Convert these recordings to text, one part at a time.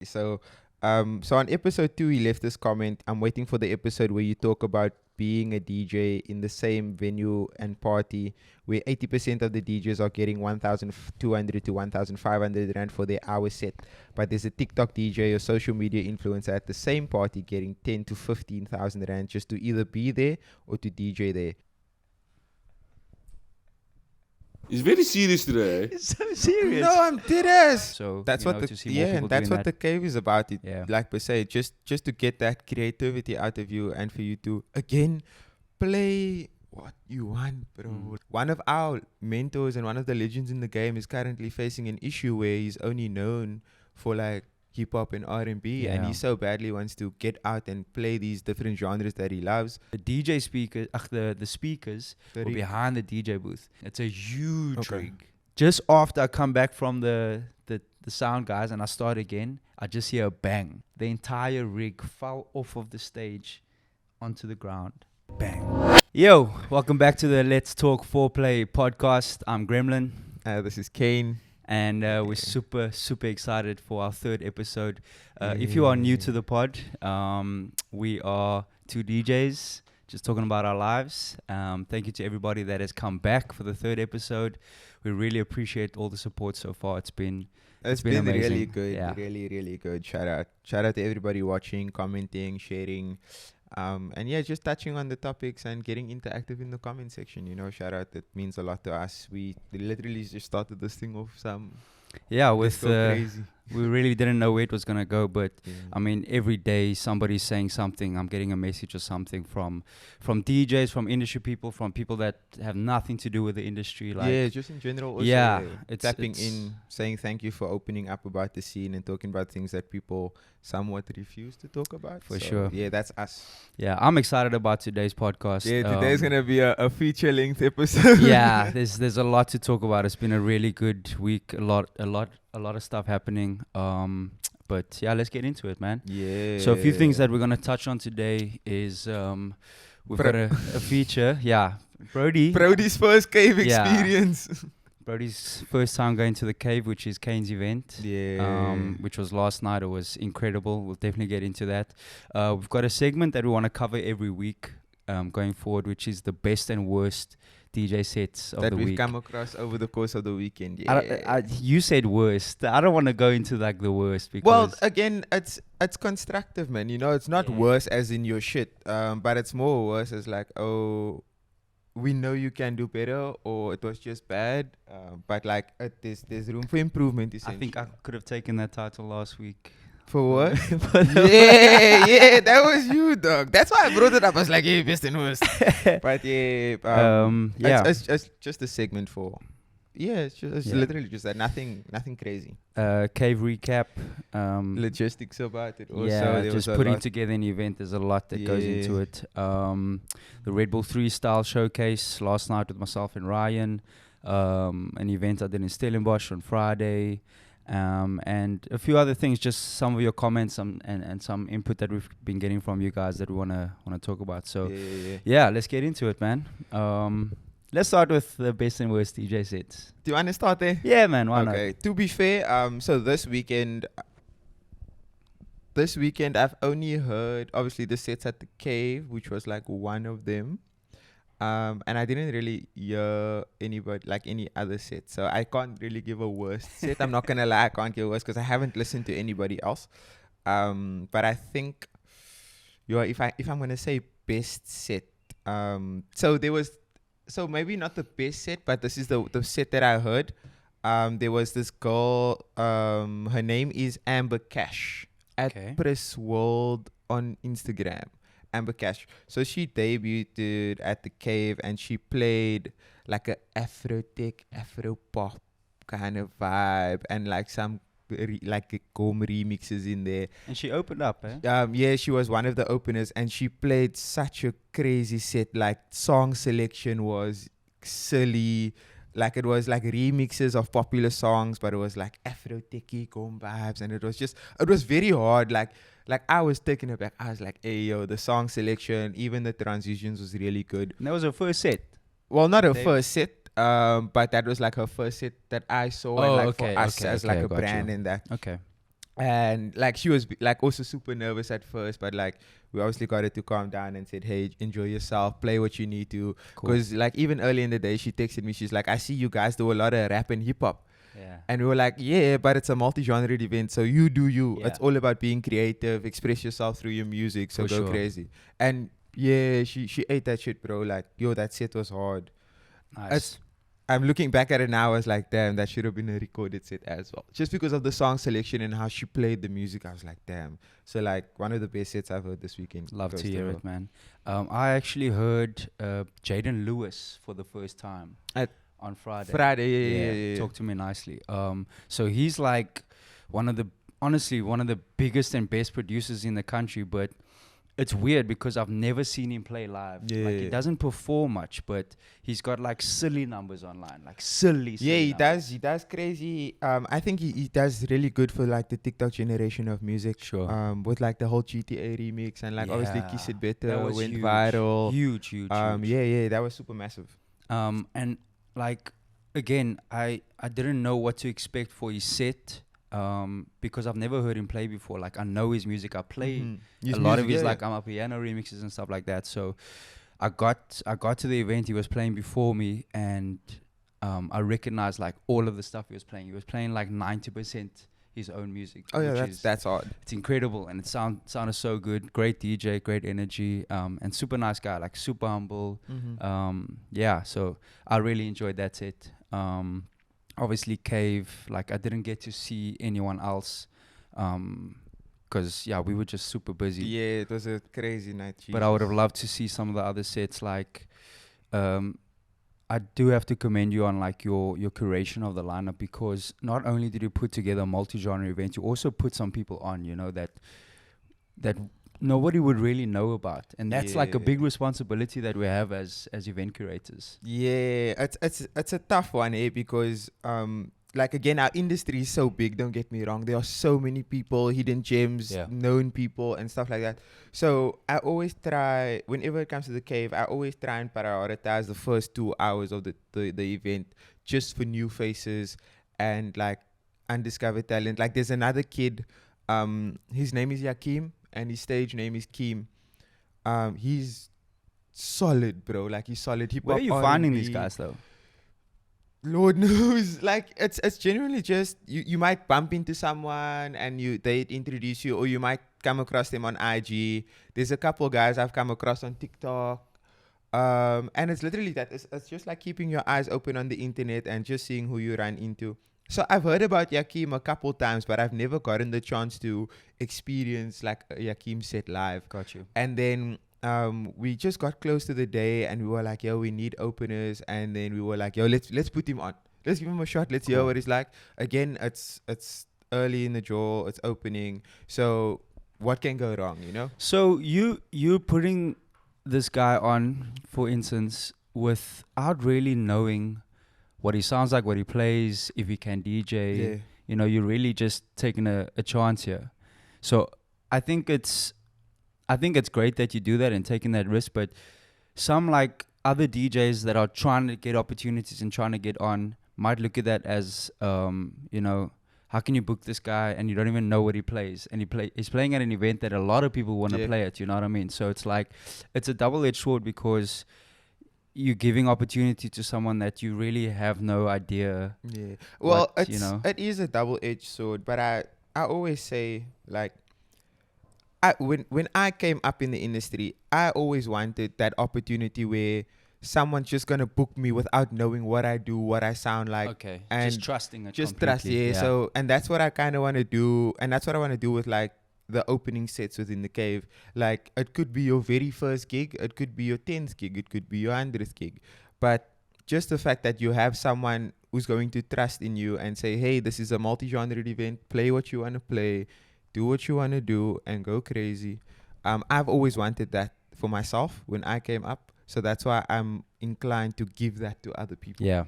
So on episode 2, he left this comment. I'm waiting for the episode where you talk about being a DJ in the same venue and party where 80% of the DJs are getting 1,200 to 1,500 rand for their hour set. But there's a TikTok DJ or social media influencer at the same party getting 10 to 15,000 rand just to either be there or to DJ there. It's very serious today. It's so serious. No, I'm dead ass. So That's what the cave is about. It, Yeah. like per se, just to get that creativity out of you and for you to again play what you want, bro. One of our mentors and one of the legends in the game is currently facing an issue where he's only known for like hip hop and R&B, and he so badly wants to get out and play these different genres that he loves. The DJ speakers, the speakers were behind the DJ booth. It's a huge rig. Just after I come back from the sound guys and I start again, I just hear a bang. The entire rig fell off of the stage onto the ground. Bang. Yo, welcome back to the Let's Talk Foreplay podcast. I'm Gremlin. This is Kane. And we're super excited for our third episode. If you are new to the pod, we are two DJs just talking about our lives. Thank you to everybody that has come back for the third episode. We really appreciate all the support so far. It's been amazing. Really good. Yeah. Really good. Shout out to everybody watching, commenting, sharing. And yeah, just touching on the topics and getting interactive in the comment section, shout out. That means a lot to us. We literally just started this thing off crazy. We really didn't know where it was going to go, but I mean, every day somebody's saying something. I'm getting a message or something from DJs, from industry people, from people that have nothing to do with the industry. Just in general. Also, it's tapping in, saying thank you for opening up about the scene and talking about things that people somewhat refuse to talk about. For sure. Yeah, that's us. Yeah, I'm excited about today's podcast. Yeah, today's gonna be a feature-length episode. Yeah, there's a lot to talk about. It's been a really good week. A lot of stuff happening. But yeah, let's get into it, man. Yeah. So a few things that we're gonna touch on today is we've got a feature. Yeah, Brodi's first cave experience. Brodi's first time going to the cave, which is Kane's event. Yeah. Which was last night. It was incredible. We'll definitely get into that. We've got a segment that we want to cover every week going forward, which is the best and worst DJ sets of that the we've week. come across over the course of the weekend. Yeah. You said worst. I don't want to go into like the worst because. Well, again, it's constructive, man. It's not worse as in your shit, but it's more worse as like, oh, we know you can do better, or it was just bad. But like, there's room for improvement. I think I could have taken that title last week. For what? yeah, that was you, dog. That's why I brought it up. I was like, yeah, best and worst. But yeah, it's just a segment for. Yeah, it's literally just that. Nothing crazy. Cave recap. Logistics about it. Also, yeah, just putting together an event. There's a lot that goes into it. The RedBull 3 style showcase last night with myself and Ryan. An event I did in Stellenbosch on Friday. And a few other things, just some of your comments and some input that we've been getting from you guys that we wanna talk about. So yeah, let's get into it, man. Let's start with the best and worst DJ sets. Do you want to start there? Yeah, man. Why not? Okay. To be fair, so this weekend I've only heard obviously the sets at the Cave, which was like one of them. And I didn't really hear any other set, so I can't really give a worst set. I'm not gonna lie, I can't give a worst because I haven't listened to anybody else. But I think, if I'm gonna say best set, so maybe not the best set, but this is the set that I heard. There was this girl. Her name is Amber Cash at Press World on Instagram. Amber Cash. So she debuted at the Cave and she played like a Afro-tech, Afro-pop kind of vibe and like some like Gom remixes in there. And she opened up, eh? Yeah, she was one of the openers and she played such a crazy set. Like song selection was silly. Like it was like remixes of popular songs, but it was like Afro-techy Gom vibes, and it was very hard. Like I was taken aback. I was like, hey, yo, the song selection, even the transitions was really good. And that was her first set? Well, not her first set, but that was like her first set that I saw. Oh, and like for us as like a brand in that. Okay. And like she was like also super nervous at first, but like we obviously got her to calm down and said, hey, enjoy yourself, play what you need to. Because like even early in the day, she texted me, she's like, I see you guys do a lot of rap and hip hop. Yeah. And we were like, yeah, but it's a multi-genre event, so you do you. Yeah. It's all about being creative, express yourself through your music, so go crazy. And yeah, she ate that shit, bro. Like, yo, that set was hard. Nice. I'm looking back at it now, I was like, damn, that should have been a recorded set as well. Just because of the song selection and how she played the music, I was like, damn. So like one of the best sets I've heard this weekend. Love to hear it, man. I actually heard Jaden Lewis for the first time on Friday. Yeah. Talk to me nicely. So he's like one of the biggest and best producers in the country, but it's weird because I've never seen him play live. Yeah. Like, he doesn't perform much, but he's got like silly numbers online, like silly yeah, he numbers. He does crazy. I think he does really good for like the TikTok generation of music. Sure. With like the whole GTA remix and like obviously Kiss It Better went huge, viral. Huge. Yeah, that was super massive. And like again, I didn't know what to expect for his set. Because I've never heard him play before. Like, I know his music. I play a lot of his like piano remixes and stuff like that. So I got to the event. He was playing before me, and I recognized like all of the stuff he was playing. He was playing like 90% his own music. Oh yeah, that's odd. It's incredible, and it sounded so good. Great DJ, great energy, and super nice guy. Like super humble. Yeah, so I really enjoyed that set. Obviously Kave, like I didn't get to see anyone else because we were just super busy. Yeah, it was a crazy night. Jesus. But I would have loved to see some of the other sets. Like I do have to commend you on like your curation of the lineup, because not only did you put together a multi-genre event, you also put some people on, you know, that nobody would really know about, and that's like a big responsibility that we have as event curators. Yeah, it's a tough one, because like again, our industry is so big, don't get me wrong, there are so many people, hidden gems, known people and stuff like that. So I always try, whenever it comes to the Cave, I always try and prioritize the first 2 hours of the event just for new faces and like undiscovered talent. Like there's another kid, his name is Yakim and his stage name is Keem. He's solid, bro. Like he's solid. Where are you finding these guys though? Lord knows. Like it's genuinely just you might bump into someone and they introduce you, or you might come across them on IG. There's a couple guys I've come across on TikTok. And it's literally that. It's just like keeping your eyes open on the internet and just seeing who you run into. So I've heard about Yakim a couple times, but I've never gotten the chance to experience like a Yakim set live. Got you. And then we just got close to the day and we were like, yo, we need openers. And then we were like, yo, let's put him on. Let's give him a shot. Let's hear what he's like. Again, it's early in the draw. It's opening. So what can go wrong, you know? So you putting this guy on, for instance, without really knowing what he sounds like, what he plays, if he can DJ, you know, you're really just taking a chance here. So I think it's great that you do that and taking that risk, but some like other DJs that are trying to get opportunities and trying to get on might look at that as, you know, how can you book this guy and you don't even know what he plays? And he's playing at an event that a lot of people want to play at, you know what I mean? So it's like, it's a double-edged sword, because you're giving opportunity to someone that you really have no idea. Yeah. Well, it is a double-edged sword, but I always say, like, when I came up in the industry, I always wanted that opportunity where someone's just gonna book me without knowing what I do, what I sound like. Okay. And just trusting it. Just trust, So, and that's what I kind of want to do, and that's what I want to do with like the opening sets within the Cave. Like, it could be your very first gig, it could be your 10th gig, it could be your 100th gig, but just the fact that you have someone who's going to trust in you and say, hey, this is a multi-genre event, play what you want to play, do what you want to do, and go crazy. I've always wanted that for myself when I came up, so that's why I'm inclined to give that to other people. Yeah,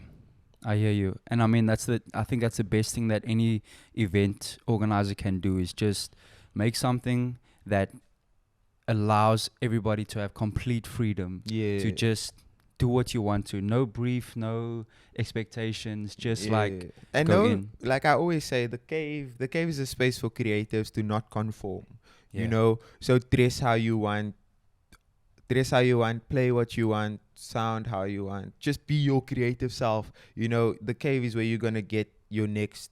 I hear you. And I mean, I think that's the best thing that any event organizer can do, is just make something that allows everybody to have complete freedom to just do what you want to. No brief, no expectations. Just like and go no, in. like I always say, the cave is a space for creatives to not conform. Yeah. You know, so dress how you want, play what you want, sound how you want. Just be your creative self. You know, the cave is where you're gonna get your next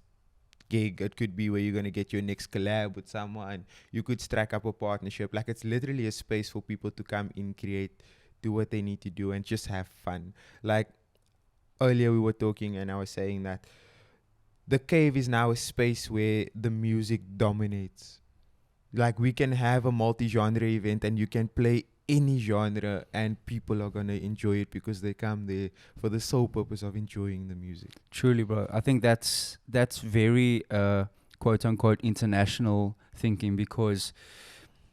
gig. It could be where you're gonna get your next collab with someone. You could strike up a partnership. Like, it's literally a space for people to come in, create, do what they need to do, and just have fun. Like earlier we were talking, and I was saying that the cave is now a space where the music dominates. Like, we can have a multi-genre event and you can play any genre and people are gonna enjoy it because they come there for the sole purpose of enjoying the music. Truly, bro. I think that's very quote unquote international thinking, because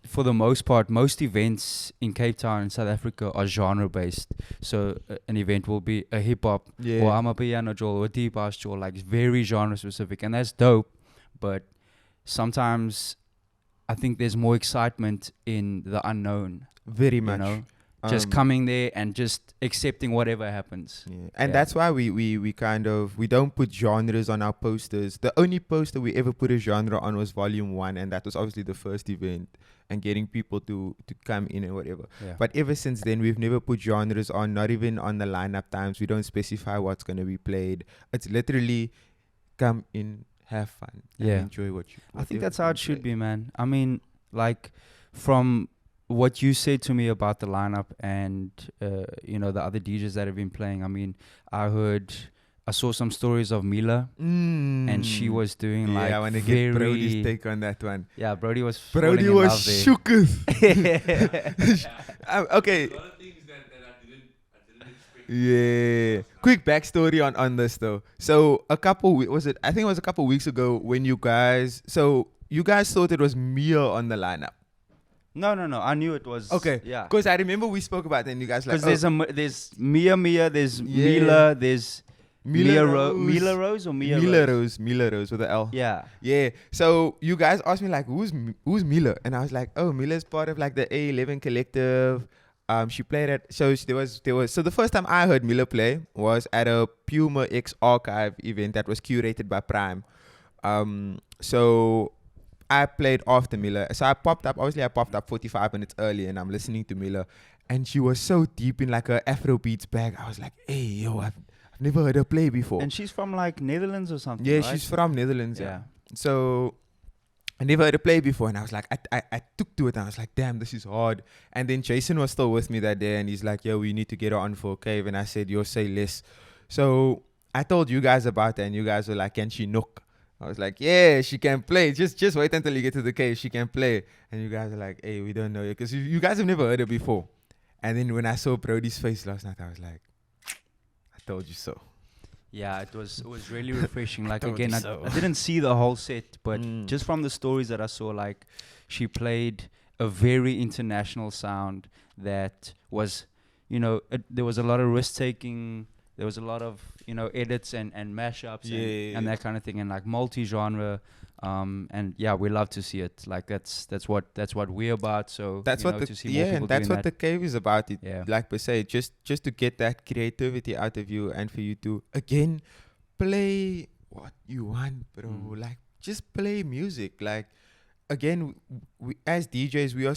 for the most part, most events in Cape Town and South Africa are genre based. So an event will be a hip hop or amapiano jol or a deep house jol, like very genre specific, and that's dope. But sometimes I think there's more excitement in the unknown. Very much. You know? Just coming there and just accepting whatever happens. Yeah. And that's why we don't put genres on our posters. The only poster we ever put a genre on was Volume 1, and that was obviously the first event and getting people to come in and whatever. Yeah. But ever since then, we've never put genres on, not even on the lineup times. We don't specify what's going to be played. It's literally come in, have fun, and enjoy what you I think that's how it should be, man. I mean, like, from what you said to me about the lineup and you know, the other DJs that have been playing, I mean, I saw some stories of Mila, and she was doing like I want to get Brodi's take on that one. Yeah, Brodi was shooketh. Okay. A lot of things that I didn't expect. Yeah. Quick backstory on this though. So I think it was a couple weeks ago when you guys thought it was Mia on the lineup. No. I knew it was. Okay. Yeah. Because I remember we spoke about it and you guys like. Because there's Mia, there's Mila, there's Mila Rose or Mia Rose? Mila Rose with the L. Yeah. Yeah. So you guys asked me like, who's Mila? And I was like, oh, Mila's part of like the A11 collective. She played at so the first time I heard Mila play was at a Puma X Archive event that was curated by Prime. So I played after Mila. So I popped up 45 minutes early and I'm listening to Mila, and she was so deep in like her Afrobeats bag. I was like, hey, yo, I've never heard her play before. And she's from like Netherlands or something, yeah, right? She's from Netherlands, yeah. So I never heard her play before, and I was like, I took to it and I was like, damn, this is hard. And then Jason was still with me that day and he's like, yo, we need to get her on for a Cave. And I said, yo, say less. So I told you guys about that and you guys were like, can she knock? I was like, yeah, she can play. Just wait until you get to the Cave. She can play. And you guys are like, hey, we don't know yet. Because you guys have never heard her before. And then when I saw Brodi's face last night, I was like, I told you so. Yeah, it was really refreshing. Like, again, so. I didn't see the whole set, but just from the stories that I saw, like, she played a very international sound that was, you know, there was a lot of risk-taking. There was a lot of, you know, edits and mashups and that kind of thing, and like multi-genre. And yeah, we love to see it. Like that's what we're about. So that's what the Cave is about. It, like per se, just to get that creativity out of you and for you to again play what you want, bro. Like just play music. Like again, we as DJs, we are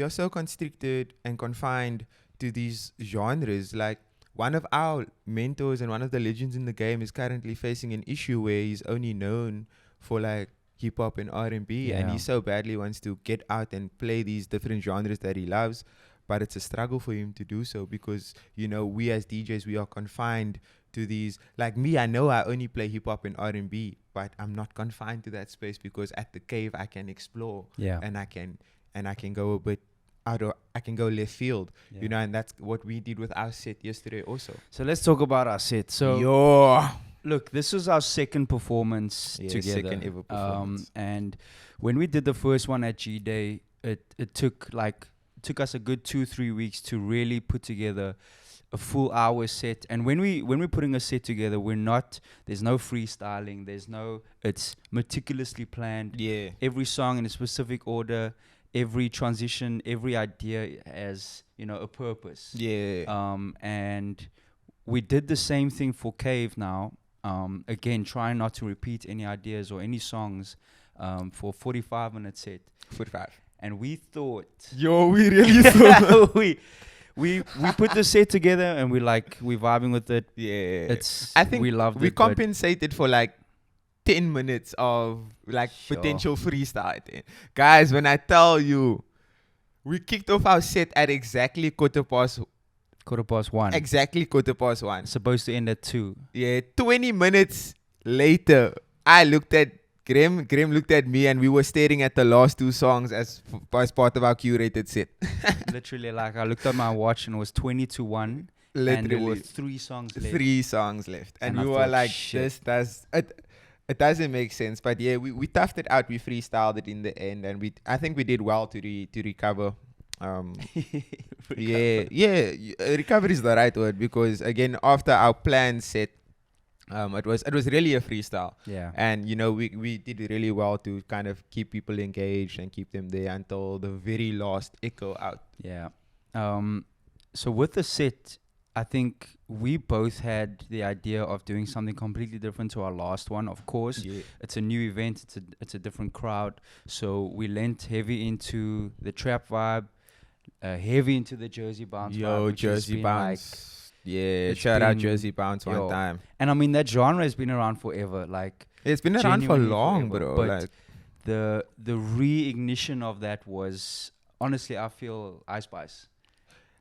so constricted and confined to these genres. Like, one of our mentors and one of the legends in the game is currently facing an issue where he's only known for like hip hop and R&B, and he so badly wants to get out and play these different genres that he loves, but it's a struggle for him to do so because, you know, we as DJs, we are confined to these. Like me, I know I only play hip hop and R&B, but I'm not confined to that space because at the Cave I can explore, and I can go a bit. I can go left field, you know, and that's what we did with our set yesterday also. So let's talk about our set. So look, this was our second performance together. Second ever performance. And when we did the first one at G Day, it took us a good 2-3 weeks to really put together a full hour set. And when we're putting a set together, there's no freestyling, it's meticulously planned. Every song in a specific order. every transition, every idea has, a purpose. Yeah. And we did the same thing for Kave now. Again, trying not to repeat any ideas or any songs for 45-minute set. 45. And we thought... Yo, we really thought... we put the set together and we're vibing with it. Yeah. I think we loved it. We compensated for 10 minutes of potential freestyle. Guys, when I tell you, we kicked off our set at exactly quarter past 1. Exactly quarter past 1. Supposed to end at 2. Yeah, 20 minutes later, I looked at Grem looked at me, and we were staring at the last 2 songs as part of our curated set. Literally, I looked at my watch and it was 20 to 1. Literally. And there were 3 songs left. 3 songs left. And we I were like, shit. it doesn't make sense. But yeah, we toughed it out. We freestyled it in the end. And I think we did well to recover. Recover is the right word, because again, after our plan set, it was really a freestyle. Yeah. And we did really well to kind of keep people engaged and keep them there until the very last echo out. Yeah. So with the set, I think we both had the idea of doing something completely different to our last one. Of course, it's a new event. It's a different crowd. So we leant heavy into the trap vibe, heavy into the Jersey bounce vibe. Which Jersey bounce. Shout out Jersey bounce one time. And I mean, that genre has been around forever. It's been around for long, forever, bro. But the re-ignition of that was, honestly, I feel Ice Spice.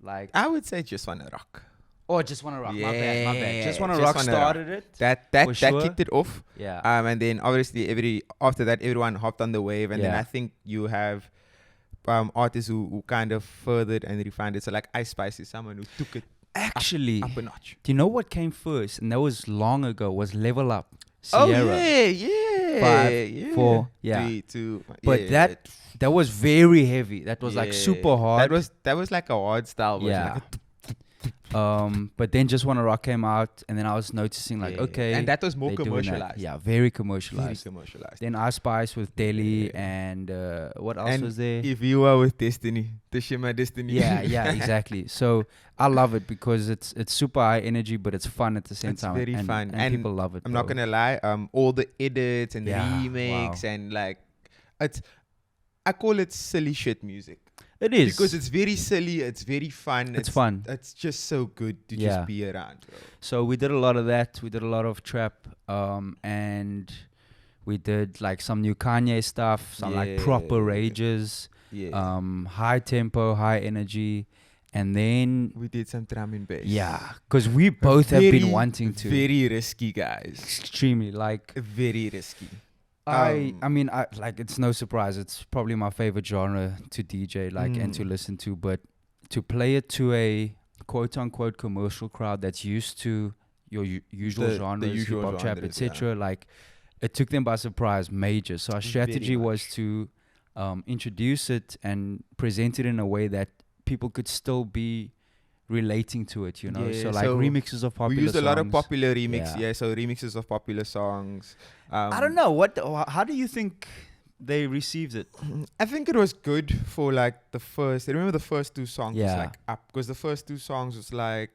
I would say Just Wanna Rock. Oh, Just Wanna Rock. My bad. Just Wanna Just Rock Wanna started Rock. it. That kicked it off. Yeah. And then obviously after that everyone hopped on the wave, and then I think you have artists who kind of furthered and refined it. So Ice Spice is someone who took it actually up a notch. Do you know what came first? And that was long ago. Was Level Up. Sierra. Oh yeah. 5, 4, 3, 2. But that was very heavy. That was super hard. That was like a hard style version. Yeah. But then Just Wanna Rock came out, and then I was noticing okay, and that was more commercialized. Yeah, very commercialized. Then Ice Spice with Delhi and what else was there? If you are with Destiny, the Shima Destiny. Yeah, exactly. So I love it because it's super high energy, but it's fun at the same time. It's very fun, and people love it. I'm not gonna lie. All the edits and remakes and I call it silly shit music. It is. Because it's very silly, it's very fun. It's fun. It's just so good to just be around, bro. So we did a lot of that. We did a lot of trap, and we did some new Kanye stuff, some proper rages, high tempo, high energy, and then we did some drum and bass. Yeah, because we both have been wanting to. Very risky, guys. Extremely, very risky. I mean, it's no surprise. It's probably my favorite genre to DJ, and to listen to. But to play it to a quote-unquote commercial crowd that's used to your usual genres, hip-hop, trap, etc., it took them by surprise, major. So our strategy was to introduce it and present it in a way that people could still be relating to it, so remixes of popular songs. We used a lot of popular remixes, so remixes of popular songs. I don't know, how do you think they received it? I think it was good for the first. I remember the first 2 songs was up, because the first 2 songs was it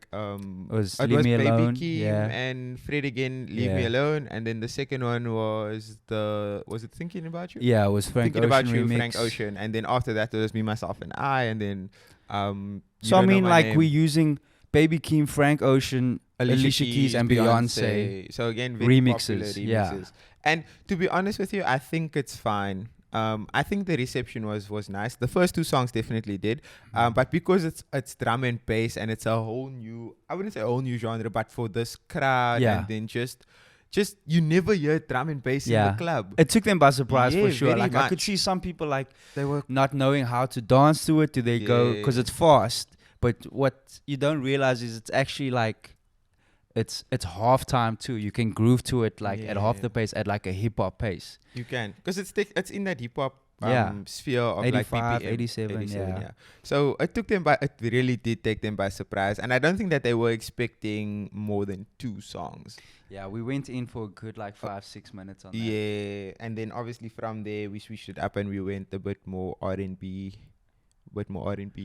was Me Baby Alone, Keem and Fred Again, Leave Me Alone, and then the second one was it Thinking About You? Yeah, it was Frank Thinking Ocean About You, remix. Frank Ocean, and then after that it was Me, Myself, and I, and then so I mean, we're using Baby Keem, Frank Ocean, Alicia Keys, and Beyonce. So again, very remixes, remixes. And to be honest with you, I think it's fine. I think the reception was nice. The first 2 songs definitely did. But because it's drum and bass, and it's a whole new, I wouldn't say a whole new genre, but for this crowd, and then just you never hear drum and bass in the club. It took them by surprise for sure. Very much. I could see some people they were not knowing how to dance to it. Do they go because it's fast? But what you don't realize is it's actually it's halftime too. You can groove to it at half the pace at a hip hop pace. You can, because it's in that hip hop sphere of 85, BPM, 87, So it really did take them by surprise, and I don't think that they were expecting more than 2 songs. Yeah, we went in for a good 5-6 minutes on that. Yeah, and then obviously from there we switched it up and we went a bit more R&B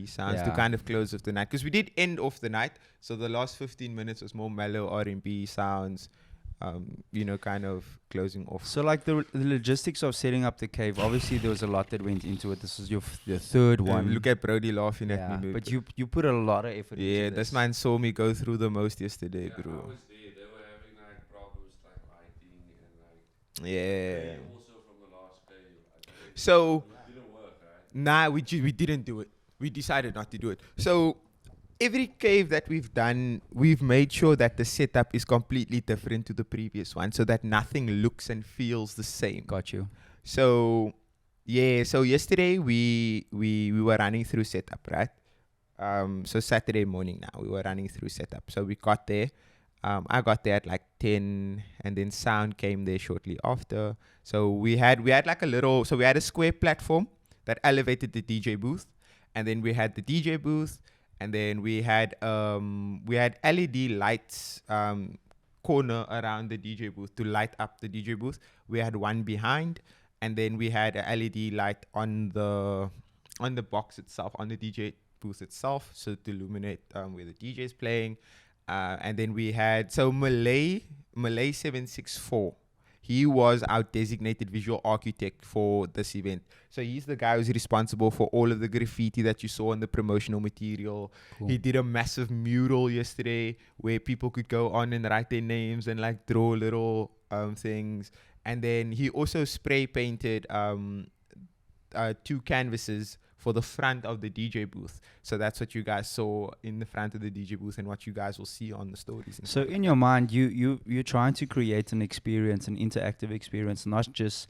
sounds to Yeah. kind of close off the night, because we did end off the night. So the last 15 minutes was more mellow R&B sounds, kind of closing off. So the logistics of setting up the cave, obviously there was a lot that went into it. This is your third one. Look at Brodi laughing at me. But you put a lot of effort into Yeah, this. this man saw me go through the most yesterday, Yeah, bro. I was there. They were having problems lighting and Yeah. also from the last day. So It didn't work, right? nah, we didn't do it. We decided not to do it. So every cave that we've done, we've made sure that the setup is completely different to the previous one, so that nothing looks and feels the same. Got you. So yeah, so yesterday we were running through setup, right? So Saturday morning now we were running through setup. So we got there. I got there at 10, and then sound came there shortly after. So we had we had a square platform that elevated the DJ booth, and then we had the DJ booth, and then we had LED lights corner around the DJ booth to light up the DJ booth. We had one behind, and then we had a LED light on the box itself, on the DJ booth itself, so to illuminate where the DJ is playing. And then we had Malay 764. He was our designated visual architect for this event. So he's the guy who's responsible for all of the graffiti that you saw on the promotional material. Cool. He did a massive mural yesterday where people could go on and write their names and draw little things. And then he also spray painted 2 canvases for the front of the DJ booth. So that's what you guys saw in the front of the DJ booth and what you guys will see on the stories. So in your mind, you're trying to create an experience, an interactive experience, not just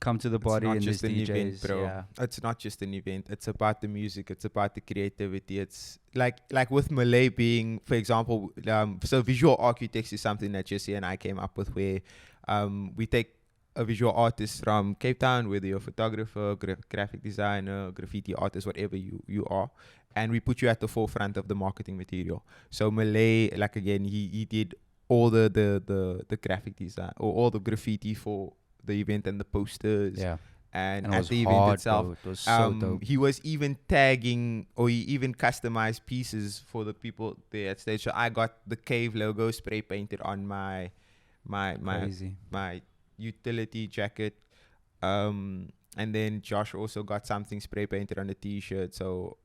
come to the party and there's DJs. Event, bro. Yeah. It's not just an event. It's about the music. It's about the creativity. It's like with Malay being, for example, so visual architects is something that Jesse and I came up with, where we take a visual artist from Cape Town, whether you're a photographer, graphic designer, graffiti artist, whatever you are, and we put you at the forefront of the marketing material. So Malay, again, he did all the graphic design or all the graffiti for the event and the posters. Yeah. And at the event itself, it was so dope. He was even tagging, or he even customized pieces for the people there at stage. So I got the Cave logo spray painted on my utility jacket, and then Josh also got something spray painted on the t-shirt. So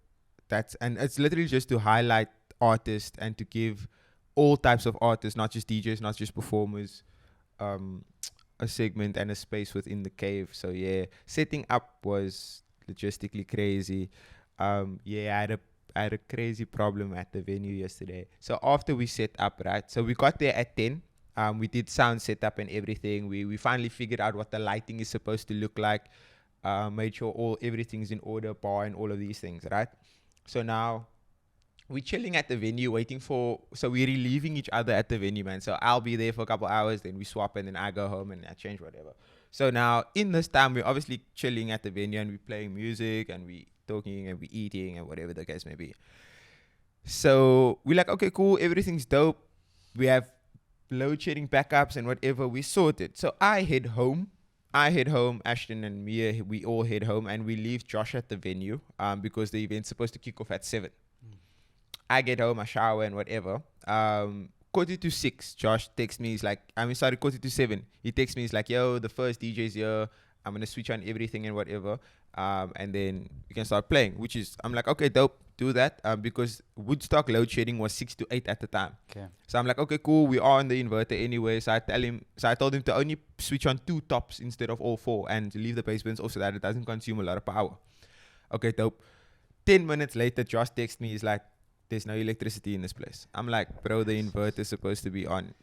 it's literally just to highlight artists and to give all types of artists, not just DJs, not just performers, a segment and a space within the cave. So yeah, setting up was logistically crazy. I had a crazy problem at the venue yesterday. So after we set up, right, so we got there at 10. We did sound setup and everything. We finally figured out what the lighting is supposed to look like. Made sure everything's in order, bar and all of these things, right? So now we're chilling at the venue so we're relieving each other at the venue, man. So I'll be there for a couple hours, then we swap, and then I go home and I change whatever. So now in this time, we're obviously chilling at the venue and we're playing music and we talking and we eating and whatever the case may be. So we're like, okay, cool, everything's dope. We have load shedding backups and whatever, we sorted. So I head home, Ashton and Mia, we all head home, and we leave Josh at the venue because the event's supposed to kick off at 7. I get home, I shower and whatever. 5:45, Josh texts me, he's like, 5:45. He texts me, he's like, yo, the first DJ's here, I'm gonna switch on everything and whatever, and then we can start playing, which is, I'm like, okay, dope, do that, because Woodstock load shedding was 6 to 8 at the time. Okay. So I'm like, okay, cool, we are on the inverter anyway. So I told him to only switch on 2 tops instead of all 4, and to leave the basements also, that it doesn't consume a lot of power. Okay, dope. 10 minutes later, Josh texts me, he's like, there's no electricity in this place. I'm like, bro, the inverter's supposed to be on.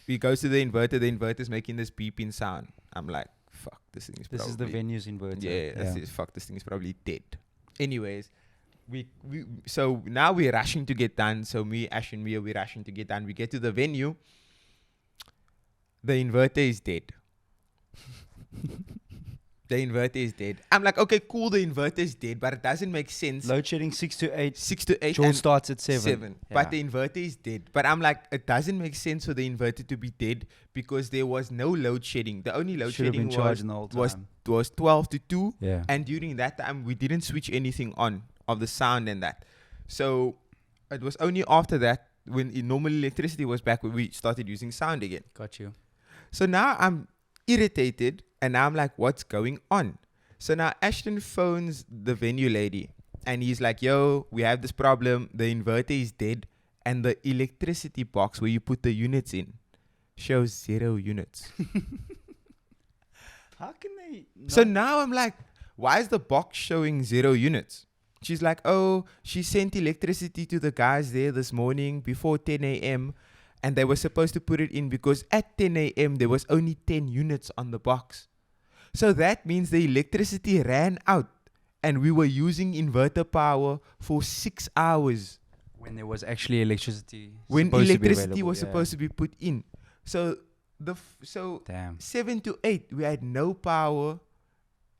He goes to the inverter's making this beeping sound. I'm like, fuck, this thing is probably... This is the venue's inverter. Yeah. Fuck, this thing is probably dead. Anyways, so now we're rushing to get done. So me, Ash and Mia, we're rushing to get done. We get to the venue. The inverter is dead. The inverter is dead. I'm like, okay, cool, the inverter is dead, but it doesn't make sense. Load shedding 6 to 8. 6 to 8. Joel starts at 7. 7. Yeah. But the inverter is dead. But I'm like, it doesn't make sense for the inverter to be dead because there was no load shedding. The only load Should have shedding been charging the whole time. was 12 to 2. Yeah. And during that time, we didn't switch anything on of the sound and that. So it was only after that, when normal electricity was back, when we started using sound again. Got you. So now I'm irritated and now I'm like, what's going on? So now Ashton phones the venue lady and he's like, yo, we have this problem. The inverter is dead and the electricity box where you put the units in shows 0 units. How can they? So now I'm like, why is the box showing 0 units? She's like, oh, she sent electricity to the guys there this morning before 10 a.m. and they were supposed to put it in because at 10 a.m. there was only 10 units on the box. So that means the electricity ran out and we were using inverter power for 6 hours. When there was actually electricity. When supposed to be electricity available, was supposed to be put in. So Damn. 7 to 8 we had no power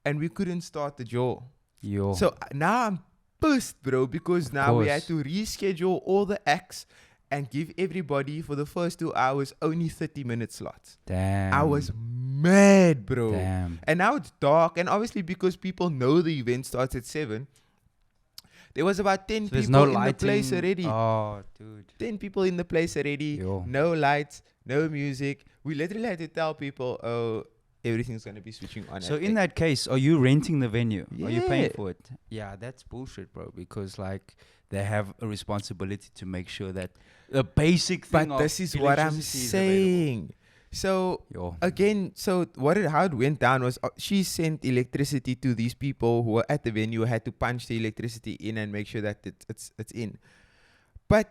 and we couldn't start the jaw. Yo. So now I'm pissed, bro, because now we had to reschedule all the acts and give everybody for the first 2 hours only 30-minute slots. Damn. I was mad, bro. Damn. And now it's dark, and obviously because people know the event starts at 7, there was about 10 So there's people no in lighting. the place already. Oh, dude. 10 people in the place already. Yo. No lights, no music. We literally had to tell people, oh, everything's going to be switching on. So in that case, are you renting the venue? Yeah. Are you paying for it? Yeah, that's bullshit, bro. Because like they have a responsibility to make sure that the basic thing. But this is what I'm electricity is saying. So Yo. again, so how it went down was she sent electricity to these people who were at the venue, had to punch the electricity in and make sure that it's in. But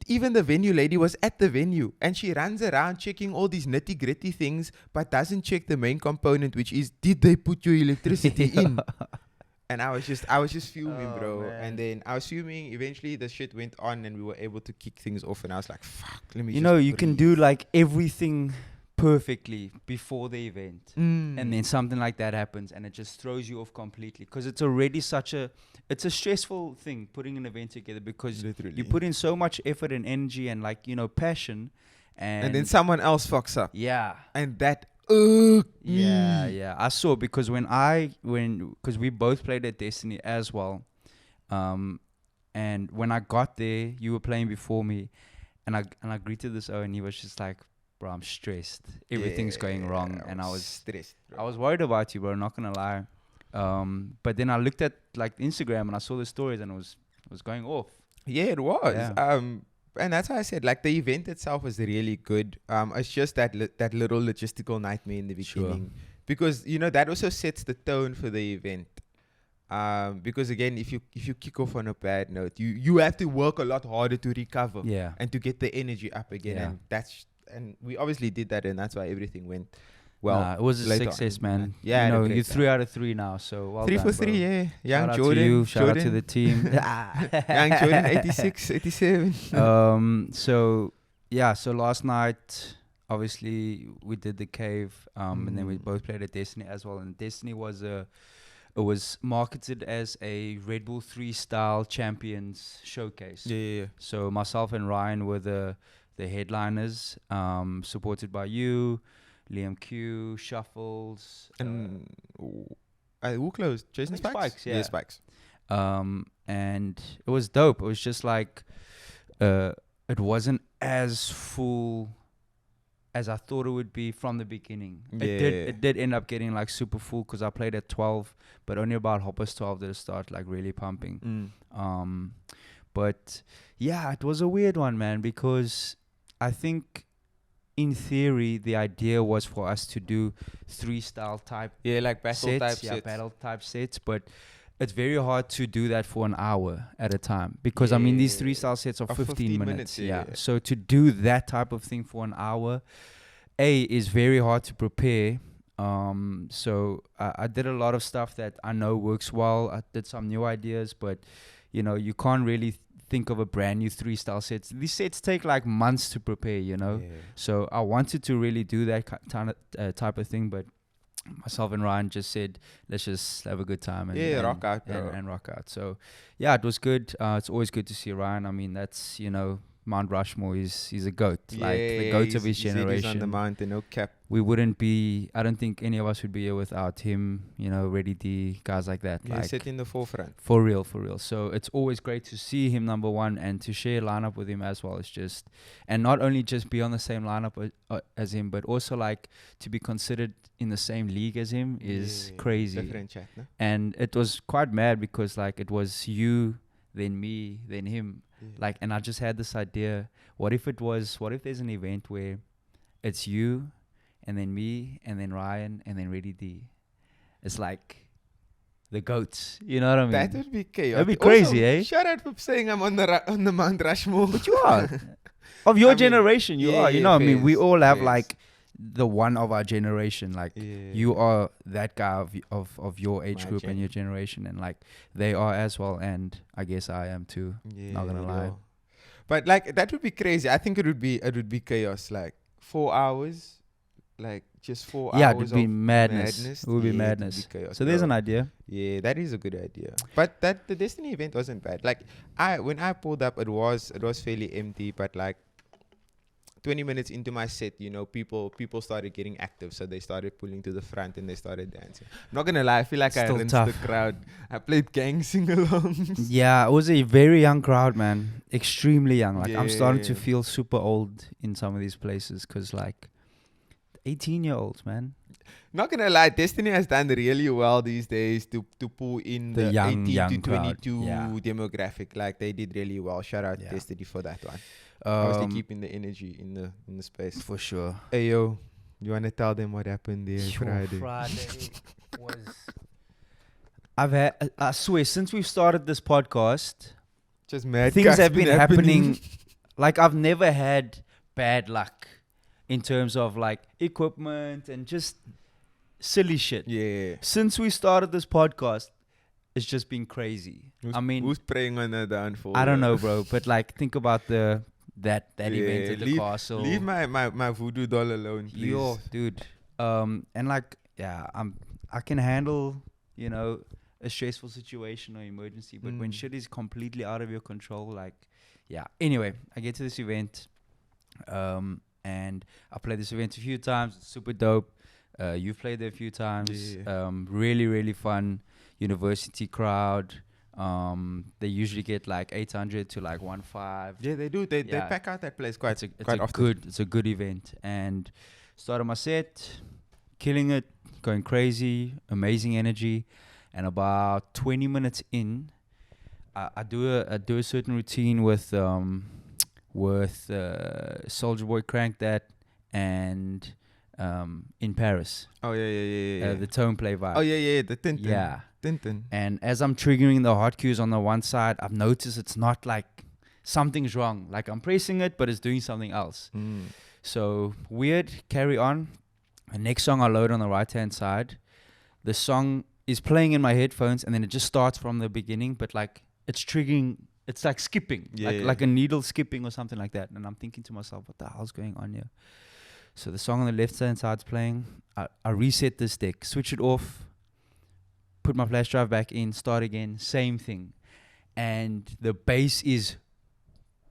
even the venue lady was at the venue and she runs around checking all these nitty gritty things, but doesn't check the main component, which is, did they put your electricity in? And I was just fuming, bro. Man. And then I was fuming. Eventually the shit went on and we were able to kick things off. And I was like, fuck, let me You just know, you can breathe. do like everything perfectly before the event. And then something like that happens and it just throws you off completely because it's already it's a stressful thing putting an event together because Literally. you put in so much effort and energy and like, passion And then someone else fucks up. yeah. And that Yeah. I saw because because we both played at Destiny as well. And when I got there, you were playing before me and I greeted this and he was just like, bro, I'm stressed. Everything's going wrong. And I was stressed, bro. I was worried about you, bro, not gonna lie. But then I looked at like Instagram and I saw the stories and it was going off. Yeah, it was. Yeah. And that's how I said, like, the event itself was really good. It's just that little logistical nightmare in the beginning. Sure. Because, that also sets the tone for the event. Because, again, if you kick off on a bad note, you have to work a lot harder to recover. Yeah. And to get the energy up again. Yeah. And we obviously did that, and that's why everything went well. Nah, it was a later success, on. man. Yeah, you great you time. 3 out of 3 now, so well 3 done, for bro. 3, yeah. Young Shout out Jordan. to you. Shout out to Jordan. the team. Young Jordan, 86, 87. So last night, obviously, we did the Cave, and then we both played at Destiny as well. And Destiny was marketed as a Red Bull 3 style champions showcase. Yeah. So myself and Ryan were the headliners, supported by you, Liam Q, Shuffles, And who closed? Jason I think Spikes? Spikes, yeah. Spikes. and it was dope. It was just like it wasn't as full as I thought it would be from the beginning. It did end up getting like super full because I played at 12, but only about 12 did it start like really pumping. But yeah, it was a weird one, man, because I think in theory the idea was for us to do 3 style type Yeah, like battle sets, type yeah, sets. battle type sets, but it's very hard to do that for an hour at a time because I mean these 3 style sets are 15 minutes. Yeah. So to do that type of thing for an hour, is very hard to prepare. So I did a lot of stuff that I know works well. I did some new ideas, but you can't really think of a brand new 3 style sets. These sets take like months to prepare, Yeah. So I wanted to really do that type of thing, but myself and Ryan just said, let's just have a good time and rock out, bro. and rock out. So yeah, it was good. It's always good to see Ryan. I mean, that's, Mount Rushmore. He's a goat, like the goat of his generation. He's on the mountain, no cap. We wouldn't be. I don't think any of us would be here without him. Reddy D, guys like that. Yeah, sit in the forefront. For real. So it's always great to see him number one and to share lineup with him as well. It's just, and not only just be on the same lineup as him, but also like to be considered in the same league as him is crazy. Different chat, no? And it was quite mad because like it was you, then me, then him. Yeah. Like, and I just had this idea. What if there's an event where it's you, and then me, and then Ryan, and then Reddy D? It's like the goats. You know what I mean? That would be chaos. That'd be crazy, also, eh? Shout out for saying I'm on the Mount Rushmore. But you are. Of your generation, you are. You know what I mean? We all have fairs. like the one of our generation. Like you are that guy of your age My group and your generation, and like they are as well. And I guess I am too. Not gonna lie. But like that would be crazy. I think it would be chaos. Like 4 hours, like just 4 hours. Yeah, it would be madness. It would be madness. It would be chaos, so there's an idea. Yeah, that is a good idea. But the Destiny event wasn't bad. Like when I pulled up, it was fairly empty. But like 20 minutes into my set, people started getting active, so they started pulling to the front and they started dancing. I'm not gonna lie, I feel like I rinsed the crowd. I played gang sing-alongs. Yeah, it was a very young crowd, man. Extremely young. Like I'm starting to feel super old in some of these places because like 18-year-olds, man. Not gonna lie, Destiny has done really well these days to pull in the young 18 to 22 crowd. demographic. Like they did really well. Shout out Destiny for that one. Obviously keeping the energy in the space. For sure. Hey yo, you wanna tell them what happened there Friday? Friday was. I swear, since we've started this podcast, just mad things have been happening. Like I've never had bad luck in terms of like equipment and just silly shit. Yeah. Since we started this podcast, it's just been crazy. Who's praying on the downfall? I don't know, bro. But like, think about that event at the castle. Leave my voodoo doll alone, please. Yo, dude. And like, yeah, I can handle, a stressful situation or emergency. But when shit is completely out of your control, like, yeah. Anyway, I get to this event, and I played this event a few times. It's super dope. You've played there a few times. Yeah. Really, really fun. University crowd. They usually get like 800 to like 1.5. Yeah, they do. They pack out that place quite often. It's a good event. And started my set, killing it, going crazy, amazing energy. And about 20 minutes in, I do a certain routine with Soldier Boy Crank That and in Paris. Oh yeah. The tone play vibe. Oh yeah, the Tintin. Yeah. Tintin. And as I'm triggering the hot cues on the one side, I've noticed it's not like something's wrong. Like I'm pressing it, but it's doing something else. So weird, carry on. The next song I load on the right-hand side, the song is playing in my headphones and then it just starts from the beginning, but like it's triggering, it's like skipping, like a needle skipping or something like that. And I'm thinking to myself, what the hell's going on here? So the song on the left-hand side's playing. I reset this deck, switch it off, put my flash drive back in, start again, same thing. And the bass is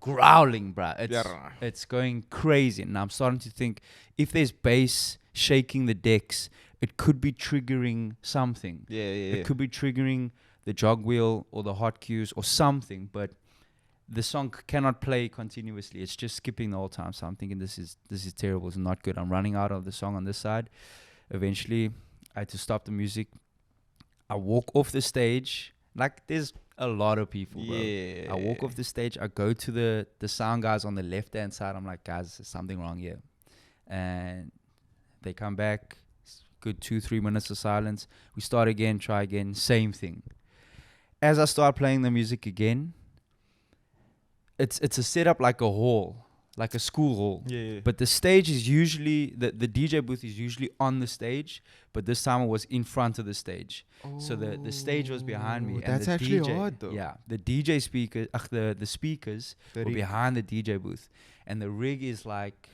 growling, bruh. It's going crazy. And I'm starting to think, if there's bass shaking the decks, it could be triggering something. It could be triggering the jog wheel or the hot cues or something, but the song cannot play continuously. It's just skipping the whole time. So I'm thinking this is terrible. It's not good. I'm running out of the song on this side. Eventually, I had to stop the music. I walk off the stage. Like, there's a lot of people, bro. I walk off the stage. I go to the sound guys on the left-hand side. I'm like, guys, there's something wrong here. And they come back. Good 2-3 minutes of silence. We start again, try again. Same thing. As I start playing the music again, it's a setup like a hall, like a school hall. But the stage is usually, the DJ booth is usually on the stage, but this time it was in front of the stage. So the stage was behind me. And That's the actually DJ, hard though. Yeah, the DJ speaker, the speakers were behind the DJ booth. And the rig is like,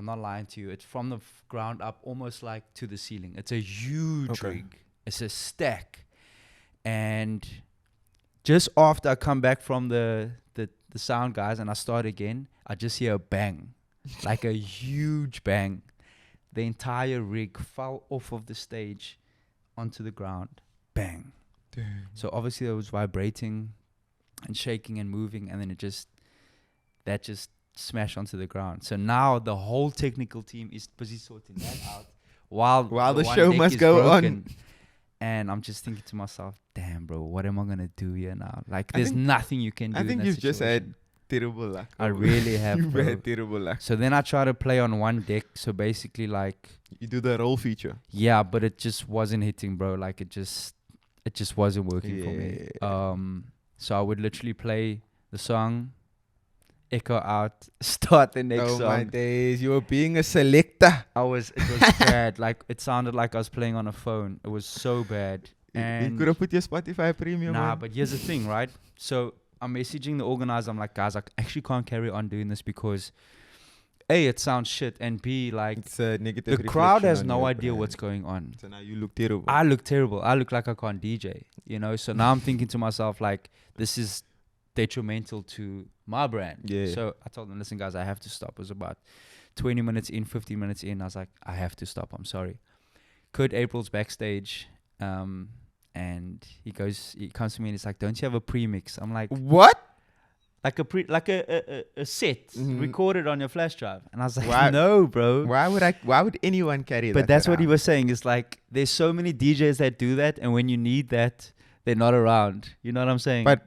I'm not lying to you. It's from the ground up, almost like to the ceiling. It's a huge rig. It's a stack. And just after I come back from the sound guys and I start again, I just hear a bang, like a huge bang. The entire rig fell off of the stage onto the ground. Bang. Damn. So obviously it was vibrating and shaking and moving, and then that just smashed onto the ground. So now the whole technical team is busy sorting that out while the show must go on. And I'm just thinking to myself, damn, bro, what am I going to do here now? Like, there's nothing you can do. I think you've just had terrible luck. I really have, You've bro. had terrible luck. So then I try to play on one deck. So basically, like... You do the roll feature. Yeah, but it just wasn't hitting, bro. Like, it just wasn't working for me. So I would literally play the song, echo out, start the next song. Oh my days, you were being a selector. It was bad. Like, it sounded like I was playing on a phone. It was so bad. And you could have put your Spotify premium on. But here's the thing, right? So I'm messaging the organizer. I'm like, guys, I actually can't carry on doing this because A, it sounds shit, and B, like, it's a negative the crowd has reflection no on idea your what's brand. going on. So now you look terrible. I look terrible. I look like I can't DJ, you know? So now I'm thinking to myself, like, this is detrimental to my brand. Yeah. So I told them, listen, guys, I have to stop. It was about 20 minutes in, 15 minutes in. I was like, I have to stop. I'm sorry. Kurt April's backstage, and he comes to me and he's like, don't you have a premix? I'm like, what? Like a set recorded on your flash drive. And I was like, Why- no, bro. Why would anyone carry that? But that's what he around? was saying. It's like, there's so many DJs that do that, and when you need that, they're not around. You know what I'm saying? But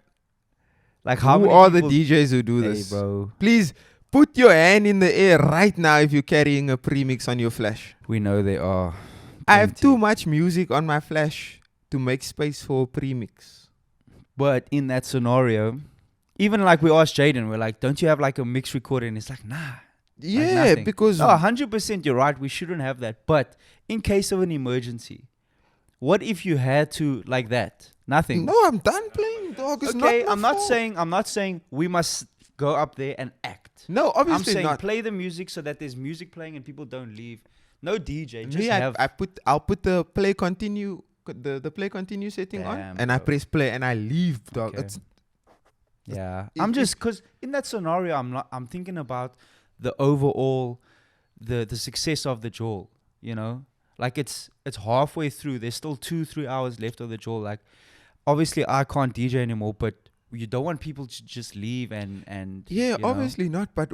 like, how who many are the people- DJs who do Hey, this? bro. Please put your hand in the air right now if you're carrying a premix on your flash. We know they are. I have plenty. too much music on my flash to make space for a premix. But in that scenario, even like we asked Jaden, we're like, don't you have like a mix recorder? And it's like, nah. Yeah, nothing. because No, 100% you're right. We shouldn't have that. But in case of an emergency, what if you had to like that? Nothing. no, I'm done playing, dog. It's Okay, not my fault. I'm not saying we must go up there and act. No, I'm obviously saying not. play the music so that there's music playing and people don't leave. No DJ, just Me, have. I'll put the play continue the play continue setting on, Damn, and I bro. press play and I leave, dog. Okay. It's Yeah, If- I'm if- just because in that scenario, I'm thinking about the overall, the success of the jewel. You know, like it's halfway through. There's still 2-3 hours left of the jewel. Like, obviously, I can't DJ anymore, but you don't want people to just leave and yeah, you know. obviously not. But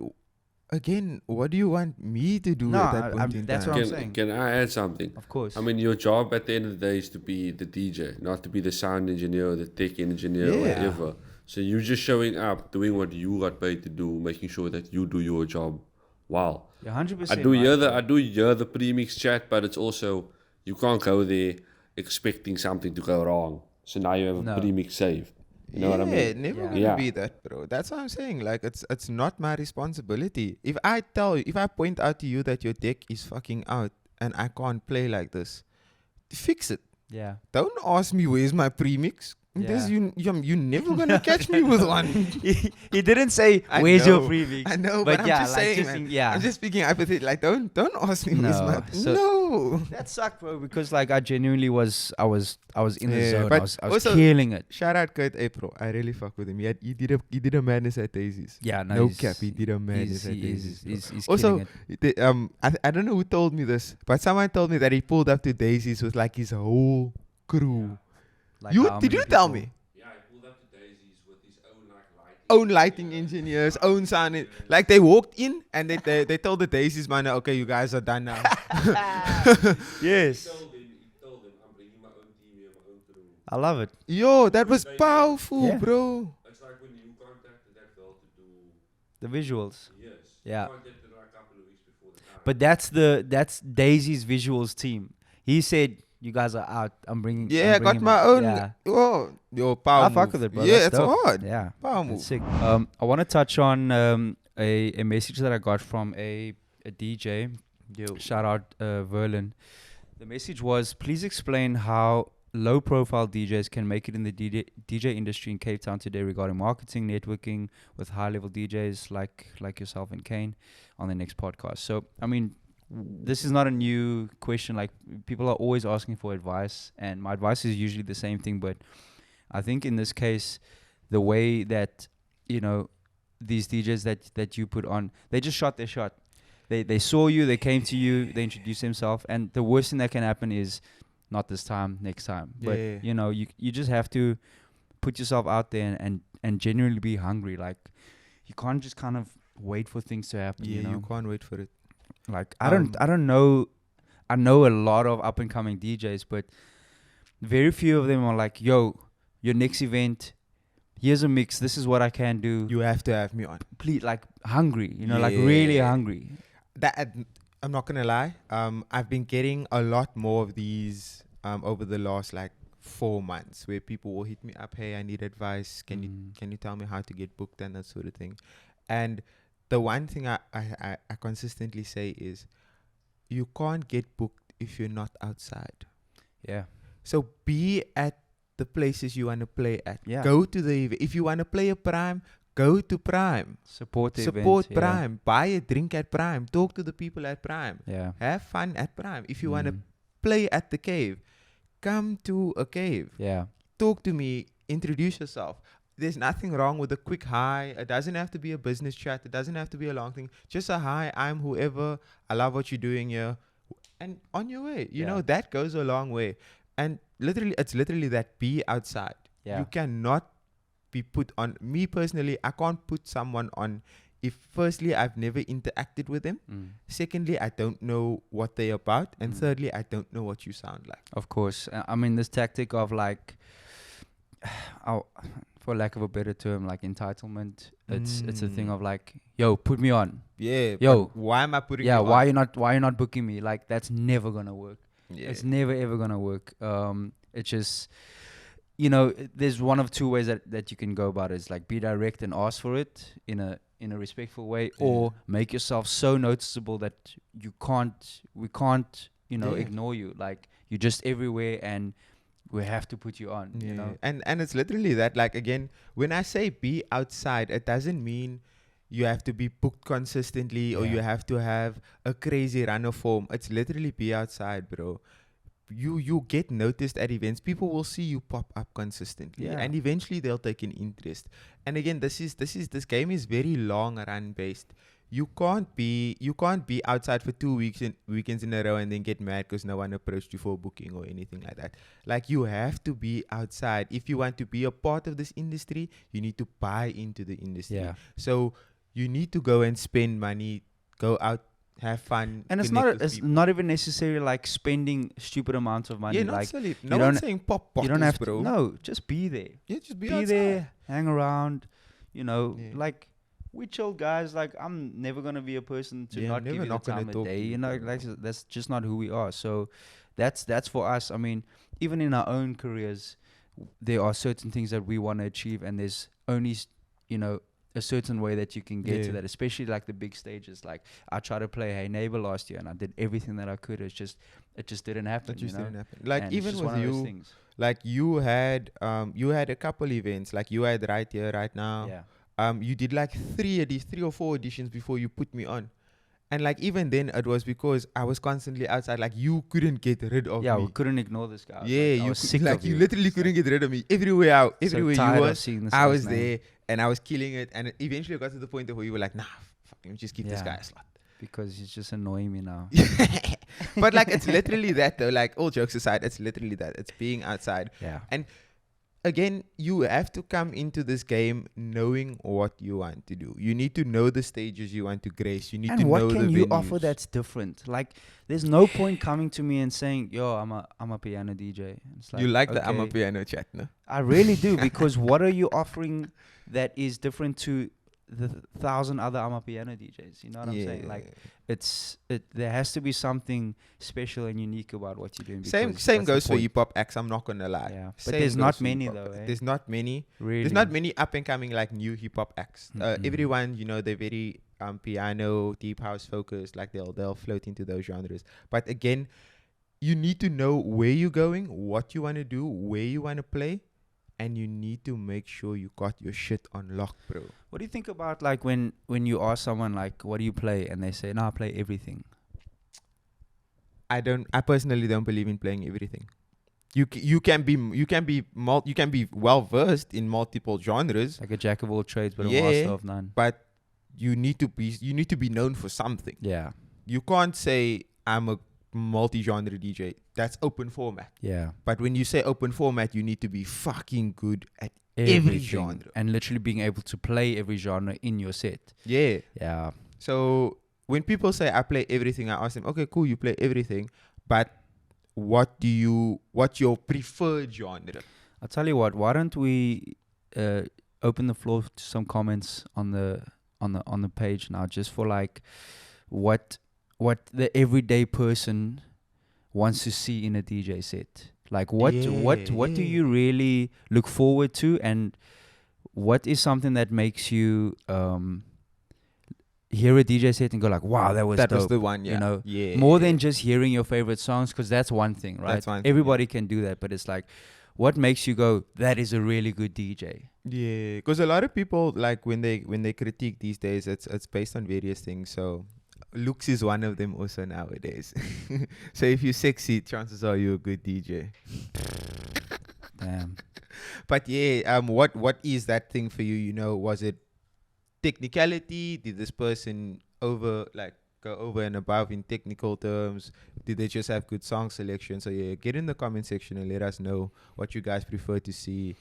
again, what do you want me to do No, at that point in that's time? what I'm saying. Can I add something? Of course. I mean, your job at the end of the day is to be the DJ, not to be the sound engineer or the tech engineer or Yeah. whatever. So you're just showing up, doing what you got paid to do, making sure that you do your job well. You're 100%. I do hear right. the premix chat, but it's also you can't go there expecting something to go wrong. So now you have No. a premix saved. You know what I mean? Never Yeah. gonna Yeah. be that, bro. That's what I'm saying. Like, it's not my responsibility. If I point out to you that your deck is fucking out and I can't play like this, fix it. Yeah. Don't ask me where's my premix. There's Yeah. you're never gonna catch me with one. he didn't say I where's your know, premix. I know, but but, yeah, I'm just like saying, just man. think- yeah. I'm just speaking hypothetically. Like, don't ask me where's No, my so- no. That sucked, bro, because like I genuinely was in the Yeah, zone. but I was also- killing it. Shout out Kurt April. I really fuck with him. He did a madness at Daisy's. Yeah, no, No he's- cap. He did a madness at He's Daisy's. bro. killing Also, it. I don't know who told me this, but someone told me that he pulled up to Daisy's with like his whole crew. Like, You how did many you tell people- me? Yeah, I pulled up to Daisy's with his own lighting. Own lighting engineers, own sound. Like they walked in and they told the Daisy's man, okay, you guys are done now. Yes, He told him, I'm bringing my own team here, my own crew. I love it. Yo, that was powerful, Yeah. bro. It's like when you contacted that girl to do The visuals. yes. Yeah. You contacted her a couple of weeks before the time. But that's Daisy's visuals team. He said, "You guys are out. I'm bringing." Yeah, I I'm got bringing my own. Yeah. Oh, yo, power I fuck move. with it, bro. Yeah, That's it's dope. hard. Yeah, Power that's move. sick. I want to touch on a message that I got from a DJ. Shout out Verlin. The message was, please explain how low-profile DJs can make it in the DJ industry in Cape Town today regarding marketing, networking with high-level DJs like yourself and Kane on the next podcast. So, I mean, this is not a new question. Like, people are always asking for advice, and my advice is usually the same thing. But I think in this case, the way that, you know, these DJs that you put on, they just shot their shot. They saw you, they came to you, they introduced themselves, and the worst thing that can happen is not this time, next time. But you know, you just have to put yourself out there and genuinely be hungry. Like, you can't just kind of wait for things to happen. Yeah, you know? you can't wait for it. Like, I don't know. I know a lot of up and coming DJs, but very few of them are like, yo, your next event, here's a mix, this is what I can do. You have to have me on. Please, like, hungry, you know, like really hungry. That I'm not gonna lie. I've been getting a lot more of these over the last like 4 months, where people will hit me up, hey, I need advice. Can you tell me how to get booked and that sort of thing. And the one thing I consistently say is, you can't get booked if you're not outside. Yeah. So be at the places you want to play at. Yeah. Go to the event. If you want to play a Prime, go to Prime. Support the Support event, Prime. Yeah. Buy a drink at Prime. Talk to the people at Prime. Yeah. Have fun at Prime. If you want to play at the Cave, come to a Cave. Yeah. Talk to me. Introduce yourself. There's nothing wrong with a quick hi. It doesn't have to be a business chat. It doesn't have to be a long thing. Just a hi. I'm whoever. I love what you're doing here. And on your way. You know, that goes a long way. And literally, it's literally that, be outside. Yeah. You cannot be put on. Me personally, I can't put someone on if, firstly, I've never interacted with them. Secondly, I don't know what they're about. And thirdly, I don't know what you sound like. Of course. I mean, this tactic of like, for lack of a better term, like entitlement. It's a thing of like, yo, put me on. Yeah. Yo, why am I putting you why on? why you not booking me? Like, that's never gonna work. Yeah. It's never ever gonna work. It's just, you know, there's one of two ways that you can go about it. It's like, be direct and ask for it in a respectful way, or make yourself so noticeable that we can't, you know, ignore you. Like, you're just everywhere and we have to put you on, you know. And it's literally that. Like, again, when I say be outside, it doesn't mean you have to be booked consistently or you have to have a crazy run of form. It's literally be outside, bro. You get noticed at events. People will see you pop up consistently, and eventually they'll take an interest. And again, this game is very long run based. You can't be outside for 2 weekends in a row and then get mad because no one approached you for booking or anything like that. Like, you have to be outside. If you want to be a part of this industry, you need to buy into the industry. Yeah. So you need to go and spend money, go out, have fun. And it's not even necessarily like spending stupid amounts of money. Yeah, not like, silly. No one's saying pop bottles, you don't have bro. No, just be there. Yeah, just be outside. There, hang around. You know, like, we chill guys. Like, I'm never gonna be a person to not give you the time of day. You know, like, that's just not who we are. So that's for us. I mean, even in our own careers, there are certain things that we want to achieve, and there's only, you know, a certain way that you can get to that, especially like the big stages. Like, I tried to play Hey Neighbor last year and I did everything that I could. It just didn't happen. It just didn't happen. Like, and even with you, like, you had a couple events, like you had right here, right now. Yeah. You did like 3 or 4 editions before you put me on. And like, even then it was because I was constantly outside. Like, you couldn't get rid of me. Yeah, we couldn't ignore this guy. You literally couldn't get rid of me. Everywhere you was, I was there and I was killing it. And eventually it got to the point where you were like, nah, fuck, let me just give this guy a slot. Because he's just annoying me now. But like, it's literally that though. Like, all jokes aside, it's literally that. It's being outside. Yeah. And again, you have to come into this game knowing what you want to do. You need to know the stages you want to grace. You need to know the venues. And what can you offer that's different? Like, there's no point coming to me and saying, yo, I'm a piano DJ. It's like, you like the I'm a piano chat, no? I really do, because what are you offering that is different to the 1,000 other I'm a piano DJs? You know what I'm saying? Like, there has to be something special and unique about what you're doing. Same goes for hip hop acts. I'm not gonna lie. Yeah, but there's not many though. There's not many. Really? There's not many up and coming like new hip hop acts. Everyone, you know, they're very piano, deep house focused. Like, they'll float into those genres. But again, you need to know where you're going, what you want to do, where you want to play, and you need to make sure you got your shit on lock, bro. What do you think about like when you ask someone like, "What do you play?" and they say, "No, I play everything." I personally don't believe in playing everything. You can be well versed in multiple genres, Like a jack of all trades, but a master of none. but you need to be known for something. Yeah. You can't say I'm a multi-genre DJ. That's open format. Yeah. But when you say open format, you need to be fucking good at every genre and literally being able to play every genre in your set. Yeah. Yeah. So when people say I play everything, I ask them, okay, cool, you play everything, but what's your preferred genre? I'll tell you what. Why don't we open the floor to some comments on the page now, just for like what the everyday person wants to see in a DJ set. Like what do you really look forward to, and what is something that makes you hear a DJ set and go like, wow, that was dope. The one, yeah. You know, more than just hearing your favorite songs, because that's one thing, right? That's one thing, Everybody can do that, but it's like, what makes you go, that is a really good DJ? Yeah, because a lot of people, like when they critique these days, it's based on various things. So looks is one of them also nowadays. So if you're sexy, chances are you're a good DJ. Damn. But yeah, what is that thing for you? You know, was it technicality? Did this person go over and above in technical terms? Did they just have good song selection? So yeah, get in the comment section and let us know what you guys prefer to see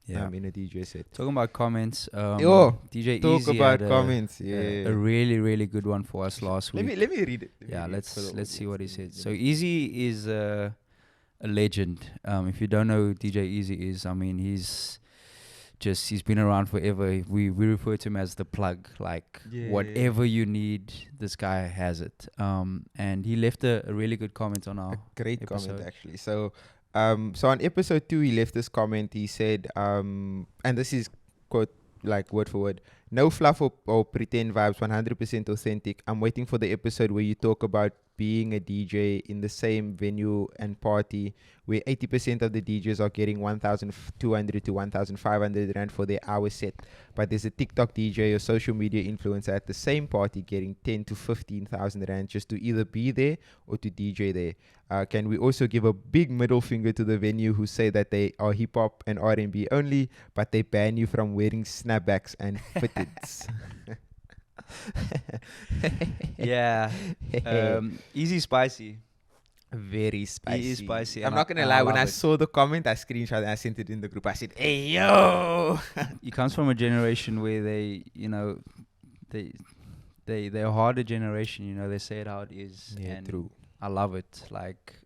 in a DJ set. Talking about comments, DJ talk Eazy about had comments. a really, really good one for us last week. Let me read it. Let's see what he said. So Eazy is a legend. If you don't know who DJ Eazy is, I mean, he's been around forever. We refer to him as the plug. Like whatever you need, this guy has it. And he left a really good comment on our great episode. comment actually. So on episode 2 he left this comment. He said, and this is quote like word for word, "No fluff or pretend vibes, 100% authentic. I'm waiting for the episode where you talk about being a DJ in the same venue and party where 80% of the DJs are getting 1,200 to 1,500 rand for their hour set, but there's a TikTok DJ or social media influencer at the same party getting 10 to 15,000 rand just to either be there or to DJ there. Can we also give a big middle finger to the venue who say that they are hip hop and R&B only, but they ban you from wearing snapbacks and fitteds?" Yeah. Easy spicy. Very spicy. He is spicy. I'm not gonna lie, when I saw the comment, I screenshot and I sent it in the group. I said, "Hey yo!" He comes from a generation where they, you know, they're a harder generation. You know, they say it how it is. Yeah, and true. I love it. Like,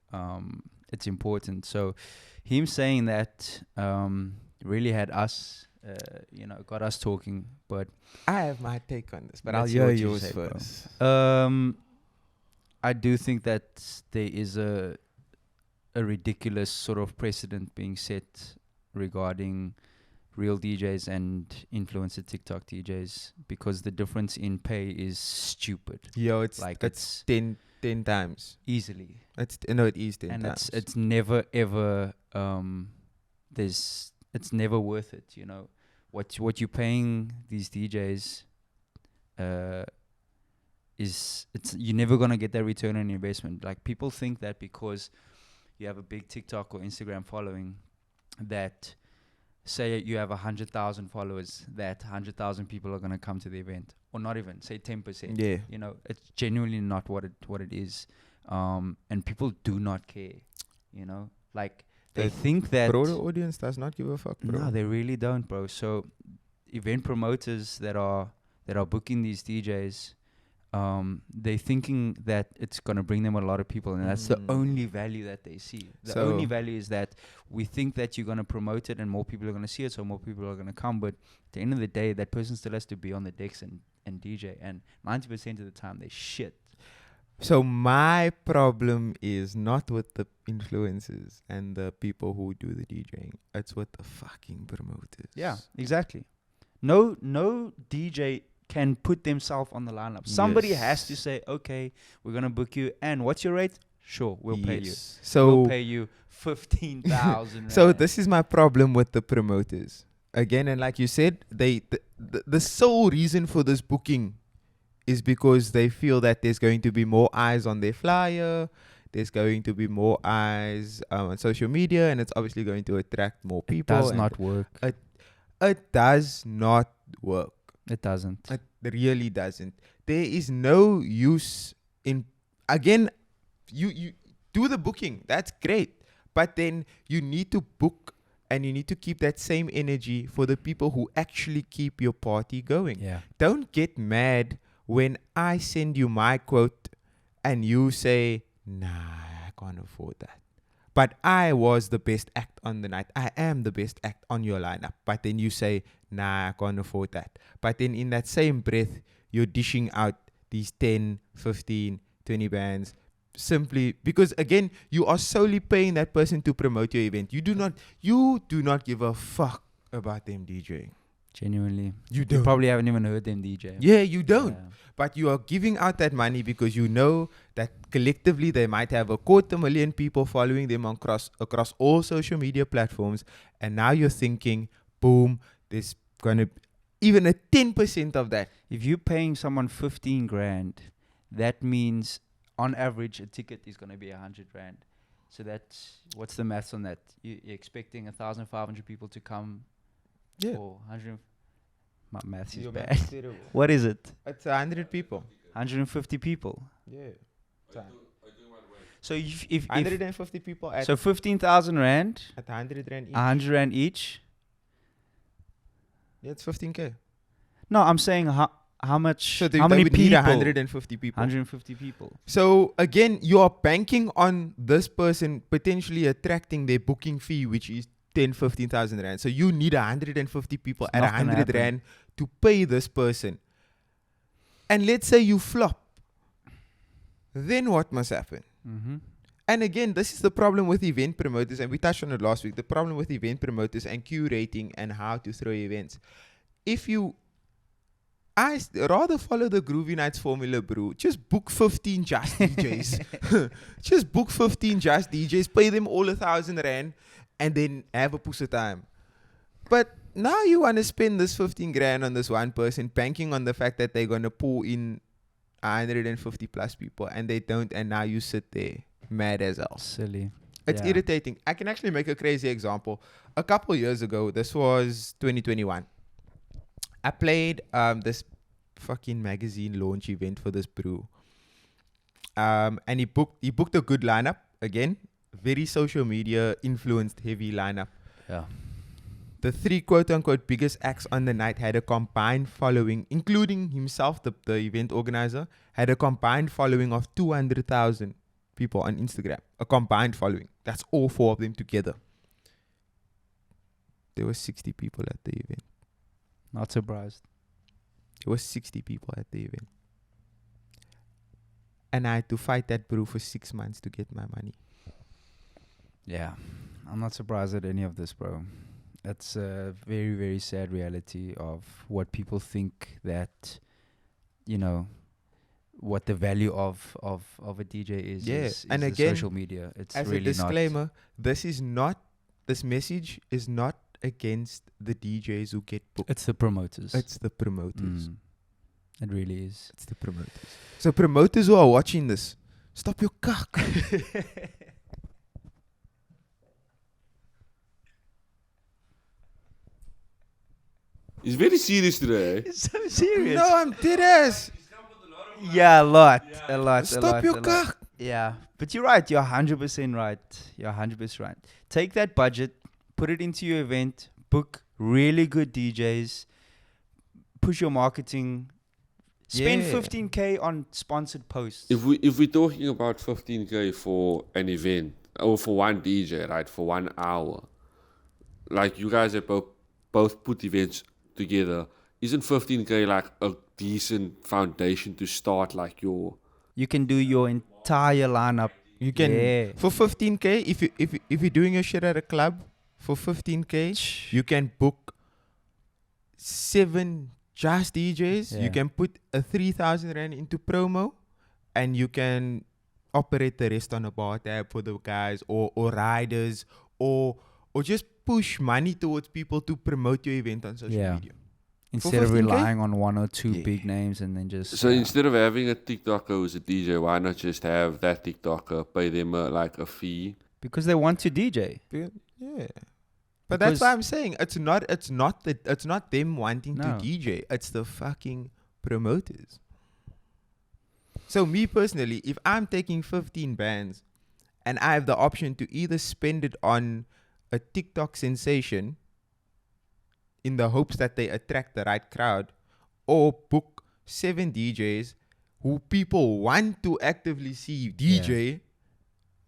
it's important. So, him saying that really had us, got us talking. But I have my take on this, but I'll let's see hear what you yours say, bro. first. I do think that there is a ridiculous sort of precedent being set regarding real DJs and influencer TikTok DJs, because the difference in pay is stupid. Yo, it's like it's 10 times. Easily. It is 10 and times. it's never ever it's never worth it, you know. What you're paying these DJs you're never gonna get that return on investment. Like, people think that because you have a big TikTok or Instagram following, that say you have 100,000 followers, that 100,000 people are gonna come to the event, or not even, say 10%. Yeah. You know, it's genuinely not what it is, and people do not care. You know, like they think that broader audience does not give a fuck, bro. No, they really don't, bro. So event promoters that are booking these DJs, they're thinking that it's going to bring them a lot of people, and that's the only value that they see. The only value is that we think that you're going to promote it and more people are going to see it, so more people are going to come. But at the end of the day, that person still has to be on the decks and DJ, and 90% of the time they shit. So my problem is not with the influencers and the people who do the DJing. It's with the fucking promoters. Yeah, exactly. No DJ can put themselves on the lineup. Somebody has to say, okay, we're going to book you. And what's your rate? Sure, we'll pay you. So We'll pay you 15,000. So this is my problem with the promoters. Again, and like you said, the sole reason for this booking is because they feel that there's going to be more eyes on their flyer, there's going to be more eyes on social media, and it's obviously going to attract more people. It does not work. It does not work. It doesn't. It really doesn't. There is no use in, again, you do the booking. That's great. But then you need to book and you need to keep that same energy for the people who actually keep your party going. Yeah. Don't get mad when I send you my quote and you say, nah, I can't afford that. But I was the best act on the night. I am the best act on your lineup. But then you say, nah, I can't afford that. But then in that same breath, you're dishing out these 10, 15, 20 bands simply because, again, you are solely paying that person to promote your event. You do not give a fuck about them DJing. Genuinely. You don't. Probably haven't even heard them DJ. Yeah, you don't. Yeah. But you are giving out that money because you know that collectively they might have 250,000 people following them across all social media platforms. And now you're thinking, boom, there's going to even a 10% of that. If you're paying someone 15 grand, that means on average a ticket is going to be 100 rand. So that's, what's the maths on that? You're expecting 1,500 people to come. Yeah. Or 100. My maths is Your bad. math is terrible. What is it? It's 100 people. 150 people. Yeah. So if 150 people at, so 15,000 rand, at 100 rand each. 100 rand each. Yeah, it's 15k. No, I'm saying how much? So how many would people? need 150 people. 150 people. So again, you are banking on this person potentially attracting their booking fee, which is 15,000 rand. So you need 150 people It's at not gonna 100 happen. rand to pay this person. And let's say you flop. Then what must happen? Mm-hmm. And again, this is the problem with event promoters, and we touched on it last week. The problem with event promoters and curating and how to throw events. Rather follow the Groovy Nights formula, bro. Just book 15 just DJs. Just book 15 just DJs, pay them all 1,000 rand, and then have a pussy time. But now you want to spend this 15 grand on this one person, banking on the fact that they're going to pull in 150 plus people, and they don't, and now you sit there mad as hell. Silly. It's Yeah. irritating. I can actually make a crazy example. A couple years ago, this was 2021. I played this fucking magazine launch event for this brew. And he booked a good lineup. Again, very social media influenced heavy lineup. Yeah. The 3 quote-unquote biggest acts on the night had a combined following, including himself, the event organizer, had a combined following of 200,000 people on Instagram. A combined following. That's all 4 of them together. There were 60 people at the event. Not surprised. There were 60 people at the event. And I had to fight that brew for 6 months to get my money. Yeah. I'm not surprised at any of this, bro. That's a very, very sad reality of what people think that, you know, what the value of a DJ is. Yeah, is and the again, social media. It's As really a disclaimer, this message is not against the DJs who get booked. It's the promoters. It's the promoters. It really is. It's the promoters. So promoters who are watching this, stop your cock. He's very serious today. It's so serious. No, I'm dead ass. Yeah, a lot. Stop your cock. Yeah, but you're right. You're 100% right. You're 100% right. Take that budget, put it into your event, book really good DJs, push your marketing, spend Yeah. 15K on sponsored posts. If we're talking about 15k for an event or for one DJ, right, for 1 hour, like you guys have both put events together, isn't 15k like a decent foundation to start like your? You can do your entire lineup. You can Yeah. for 15k if you're doing your shit at a club for 15k, you can book 7 just DJs. Yeah. You can put a 3,000 rand into promo, and you can operate the rest on a bar tab for the guys or riders or just push money towards people to promote your event on social media. Instead of relying on one or two big names and then just... So instead of having a TikToker who's a DJ, why not just have that TikToker, pay them a fee? Because they want to DJ. Yeah. But that's why I'm saying it's not them wanting to DJ. It's the fucking promoters. So me personally, if I'm taking 15 bands and I have the option to either spend it on a TikTok sensation in the hopes that they attract the right crowd, or book 7 DJs who people want to actively see DJ,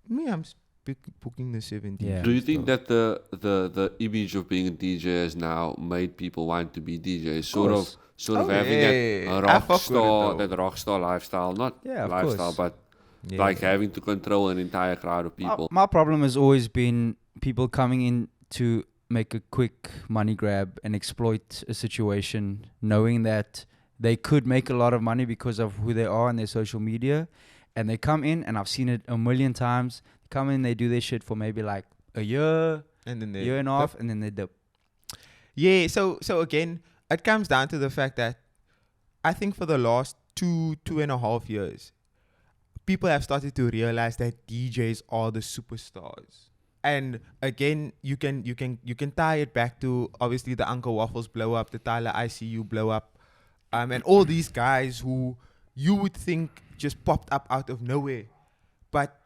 me, I'm booking the 7 DJs. Do you think that the image of being a DJ has now made people want to be DJs? Sort of having that rock star lifestyle, not lifestyle, but like having to control an entire crowd of people. My problem has always been people coming in to make a quick money grab and exploit a situation, knowing that they could make a lot of money because of who they are on their social media. And they come in, and I've seen it a million times. They come in, they do their shit for maybe like a year, and then year and a half, and then they dip. Yeah, so again, it comes down to the fact that I think for the last 2.5 years, people have started to realize that DJs are the superstars. And again, you can tie it back to obviously the Uncle Waffles blow up, the Tyler ICU blow up, and all these guys who you would think just popped up out of nowhere. But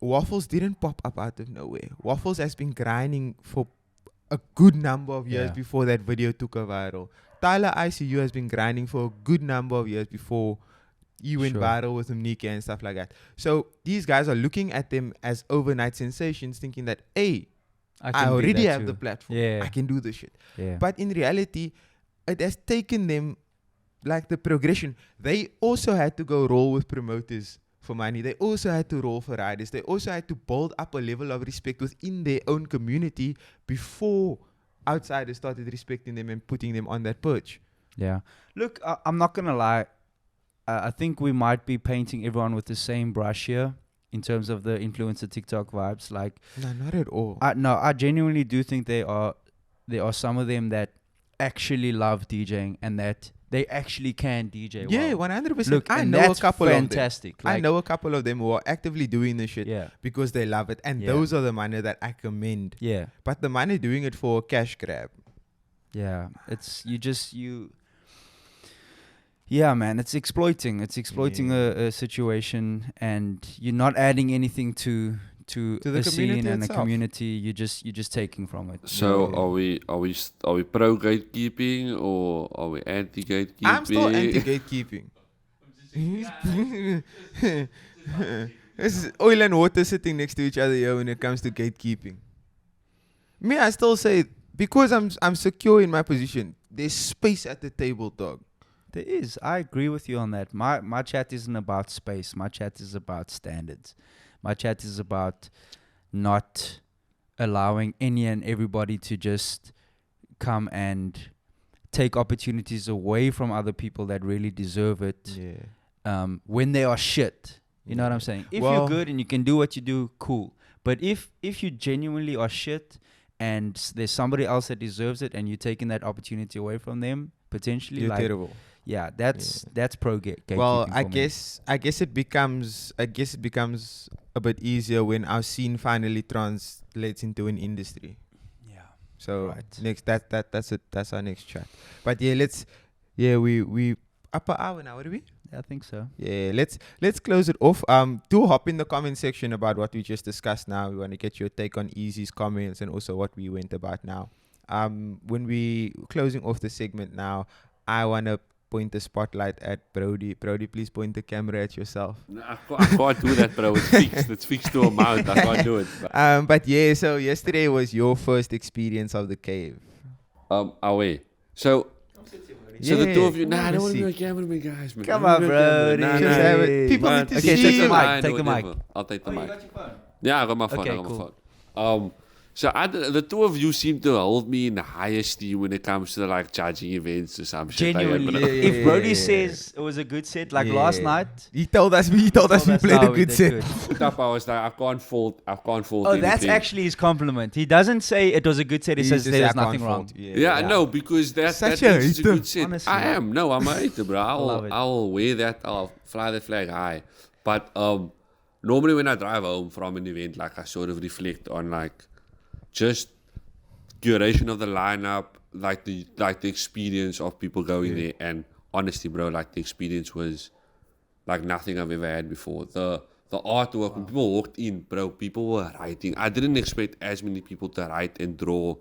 Waffles didn't pop up out of nowhere. Waffles has been grinding for a good number of years before that video took a viral. Tyler ICU has been grinding for a good number of years before he went viral with Nika and stuff like that. So these guys are looking at them as overnight sensations, thinking that, hey, I already have the platform. I can do this shit. Yeah. But in reality, it has taken them like the progression. They also had to go roll with promoters for money. They also had to roll for riders. They also had to build up a level of respect within their own community before outsiders started respecting them and putting them on that perch. Yeah. Look, I'm not going to lie. I think we might be painting everyone with the same brush here in terms of the influencer TikTok vibes. Like, no, not at all. I genuinely do think there are some of them that actually love DJing and that they actually can DJ well. 100%. Look, I know a couple fantastic. of them. I know a couple of them who are actively doing this shit because they love it. And those are the money that I commend. Yeah. But the money doing it for a cash grab. Yeah. Yeah, man, it's exploiting. It's exploiting a situation, and you're not adding anything to the scene and the community. You're just taking from it. So are we pro gatekeeping or are we anti gatekeeping? I'm still anti gatekeeping. This is oil and water sitting next to each other here when it comes to gatekeeping. Me, I still say because I'm secure in my position. There's space at the table, dog. There is. I agree with you on that. My chat isn't about space. My chat is about standards. My chat is about not allowing any and everybody to just come and take opportunities away from other people that really deserve it. When they are shit. You know what I'm saying? If you're good and you can do what you do, cool. But if you genuinely are shit and there's somebody else that deserves it and you're taking that opportunity away from them, potentially, you're terrible. Yeah, that's pro gatekeeping. Well, I guess it becomes a bit easier when our scene finally translates into an industry. Yeah. So next that's our next chat. But we up an hour now, what are we? Yeah, I think so. Yeah, let's close it off. Do hop in the comment section about what we just discussed now. We want to get your take on Eazy's comments and also what we went about now. When we closing off the segment now, I wanna point the spotlight at Brodi. Brodi, please point the camera at yourself. No, I can't do that, bro. It's fixed. It's fixed to a mount. I can't do it. But yeah, so yesterday was your first experience of the cave. Away. So the two of you. Nah, I don't want to be a cameraman, guys. Man. Come on, Brodi. People need to see take the you. mic. Take the mic. I'll take the mic. You got your phone? Yeah, I got my phone. Okay, I got cool. my phone. So the two of you seem to hold me in the highest esteem when it comes to like judging events or some shit. Genuinely, if Brody says it was a good set, like last night, he told us we played a good set. I was like, I can't fault. Oh, anything. that's actually his compliment. He doesn't say it was a good set. He says there's nothing wrong. Yeah, no, because that is a good set. Honestly, I am. No, I'm a hater, bro. I'll wear that. I'll fly that flag high. But normally when I drive home from an event, like I sort of reflect on like just curation of the lineup, like the experience of people going there, and honestly, bro, like the experience was like nothing I've ever had before. The artwork, when people walked in, bro, people were writing. I didn't expect as many people to write and draw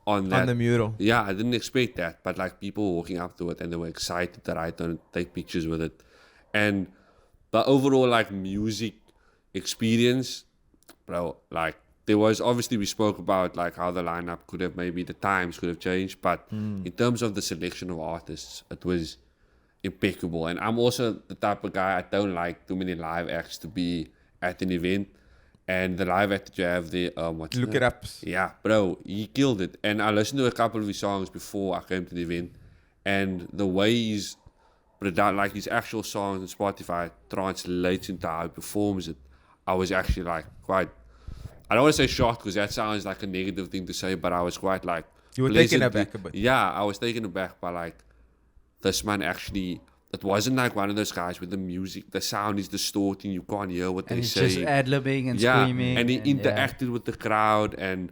on that. On the mural. Yeah, I didn't expect that, but like people were walking up to it and they were excited to write on it, take pictures with it, and the overall like music experience, bro, like. There was, obviously, we spoke about like how the lineup could have, maybe the times could have changed, but in terms of the selection of artists, it was impeccable. And I'm also the type of guy, I don't like too many live acts to be at an event. And the live act that you have there, Look It Up. Yeah, bro, he killed it. And I listened to a couple of his songs before I came to the event, and the way he's like his actual songs on Spotify translates into how he performs it, I was actually like quite. I don't want to say shocked because that sounds like a negative thing to say, but I was quite like... You were taken aback a bit. Yeah, I was taken aback by like, this man actually... It wasn't like one of those guys with the music, the sound is distorting, you can't hear what they say. And he's just ad-libbing and screaming. And he interacted with the crowd, and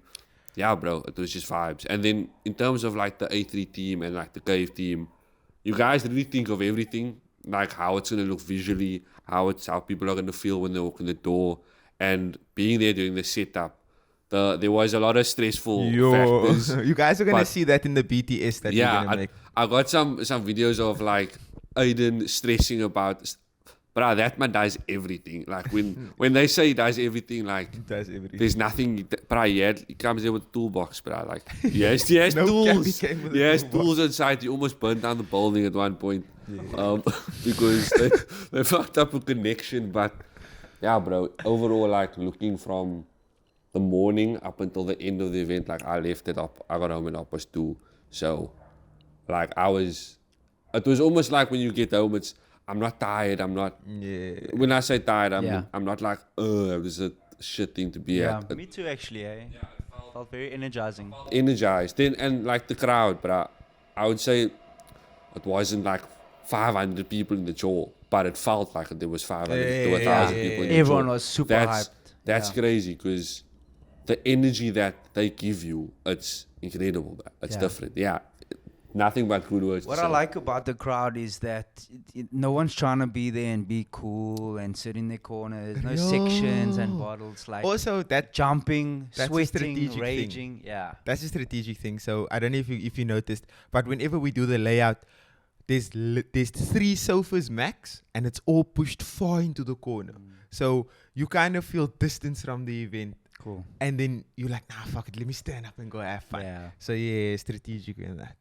yeah, bro, it was just vibes. And then in terms of like the A3 team and like the Kave team, you guys really think of everything, like how it's going to look visually, how people are going to feel when they walk in the door. And being there during the setup, there was a lot of stressful factors. You guys are going to see that in the BTS that you're going to make. I got some videos of like Aiden stressing about... But that man does everything. Like when they say he does everything, like... He does everything. There's nothing... But he comes there with a toolbox, bro. Like, he has tools. He has tools inside. He almost burned down the building at one point. Yeah. Because they fucked up a connection, but... Yeah, bro, overall, like, looking from the morning up until the end of the event, like, I left it up, I got home at 2:30. So, like, it was almost like when you get home, I'm not tired, when I say tired, I'm not like, it was a shit thing to be at. Yeah, me too, actually, eh? Yeah, it felt very energizing. Energized. Then, and, like, the crowd, bro, I would say it wasn't, like, 500 people in the jaw. But it felt like there was 500 to 1,000 people in the Everyone was super hyped. That's crazy because the energy that they give you, it's incredible. It's different. Yeah, nothing but good words. What I like about the crowd is that no one's trying to be there and be cool and sit in their corners. No sections and bottles. Like also that jumping, sweating, raging. Thing. Yeah, that's a strategic thing. So I don't know if you noticed, but whenever we do the layout, there's 3 sofas max, and it's all pushed far into the corner. So you kind of feel distance from the event. Cool. And then you're like, nah, fuck it, let me stand up and go have fun. Yeah. So yeah, strategic in that.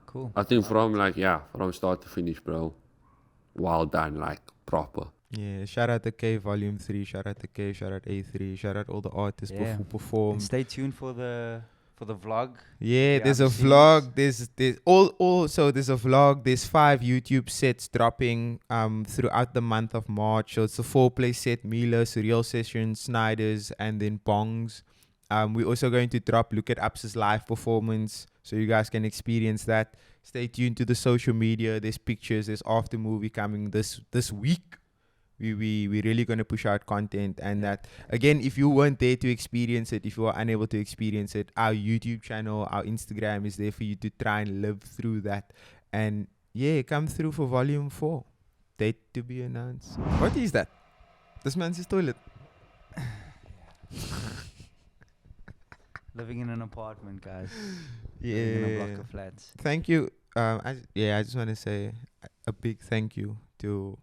Cool. I think from start to finish, bro, well done, like proper. Yeah, shout out to Kave Volume 3, shout out to Kave, shout out A3, shout out all the artists who performed. And stay tuned for the vlog. Yeah, there's a vlog. There's a vlog. There's 5 YouTube sets dropping throughout the month of March. So it's a 4-play set: Mila, Surreal Sessions, Snyder's, and then Bongs. We're also going to drop Look It Up's live performance, so you guys can experience that. Stay tuned to the social media. There's pictures. There's after movie coming this week. We're really going to push out content, and that, again, if you weren't there to experience it, if you were unable to experience it, our YouTube channel, our Instagram is there for you to try and live through that. And yeah, come through for Volume 4. Date to be announced. What is that? This man's toilet. Living in an apartment, guys. Yeah. Living in a block of flats. Thank you. I just want to say a big thank you to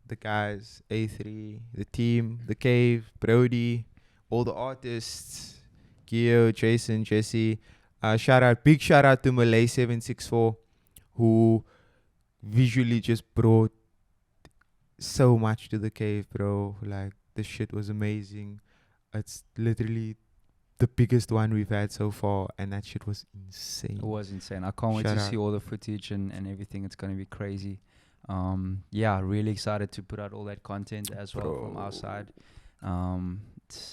the guys, A3, the team, the Kave, Brodi, all the artists, Gio, Jason, Jesse. Big shout out to Malay 764, who visually just brought so much to the Kave, bro. Like, the shit was amazing. It's literally the biggest one we've had so far, and that shit was insane. It was insane. I can't wait Shout to out. see all the footage and everything. It's going to be crazy. Yeah, really excited to put out all that content as well from our side.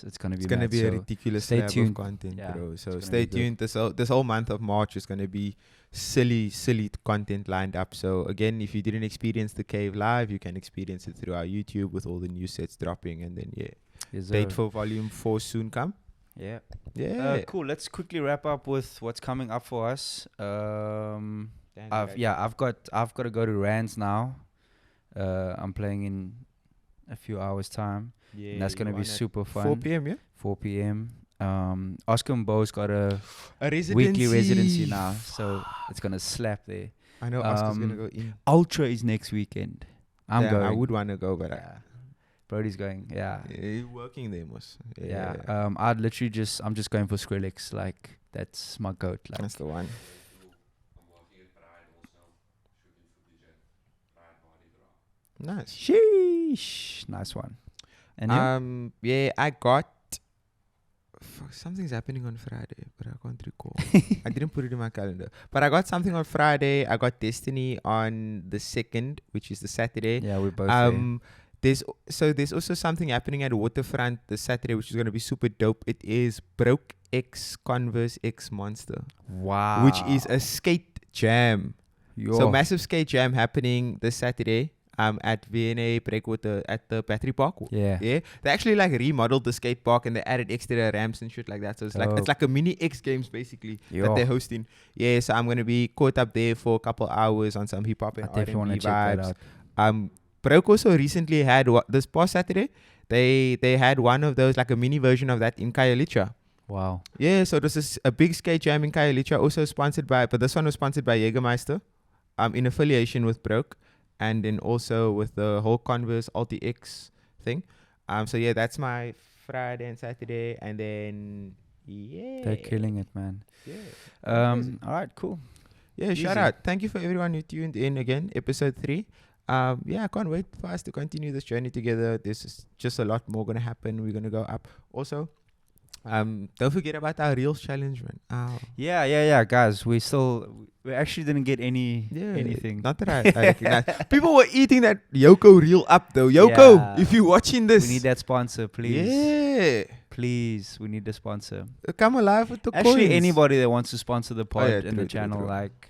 It's going to be It's gonna mad, be a so ridiculous stay slab of tuned. content, Yeah, bro. it's So gonna stay be good. tuned. This whole month of March is gonna be silly content lined up. So again, if you didn't experience the Cave live, you can experience it through our YouTube with all the new sets dropping, and then Yes, date sir. for volume 4 soon come. Yeah. Yeah. Cool. Let's quickly wrap up with what's coming up for us. Damn, I've got to go to Rands now. I'm playing in a few hours time. Yeah, And that's gonna be super fun. 4 p.m. Yeah. 4 p.m. Oscar and Bo's got a A weekly residency now, so it's gonna slap there. I know Oscar's gonna go in. Ultra is next weekend. I'm Damn, going. I would want to go, but Yeah. Brody's going. Yeah. you're working there, most. Yeah. I'm just going for Skrillex. Like that's my goat. Like That's the one. Nice. sheesh, nice one. And you? Yeah, I got. Something's happening on Friday, but I can't recall. I didn't put it in my calendar, but I got something on Friday. I got Destiny on the 2nd, which is the Saturday. Yeah, we both. There. There's also something happening at Waterfront this Saturday, which is gonna be super dope. It is Broke X Converse X Monster, Wow. which is a skate jam. So massive skate jam happening this Saturday. At VNA Breakwater at the Battery Park. Yeah. Yeah. They actually like remodeled the skate park and they added extra ramps and shit like that. So it's like a mini X Games basically that they're hosting. Yeah, so I'm gonna be caught up there for a couple hours on some hip hop and I definitely want to R&B check vibes. that out. Broke also recently had this past Saturday. They had one of those, like a mini version of that in Khayelitsha. Wow. Yeah, so this is a big skate jam in Khayelitsha, also sponsored by, but this one was sponsored by Jägermeister, in affiliation with Broke. And then also with the whole Converse Ulti X thing. So yeah, that's my Friday and Saturday. And then, yeah. They're killing it, man. Yeah. All right, cool. Yeah, shout Eazy. out. Thank you for everyone who tuned in again, episode 3. Yeah, I can't wait for us to continue this journey together. There's just a lot more going to happen. We're going to go up. Also, don't forget about our Reels challenge, man. Yeah, guys. We actually didn't get anything. Not that I recognize. People were eating that Yoko reel up though. Yoko, Yeah. if you're watching this, We need that sponsor, please. Yeah, Please, we need the sponsor. come alive with the Actually, coins. anybody that wants to sponsor the pod yeah, and true, the channel, true. like,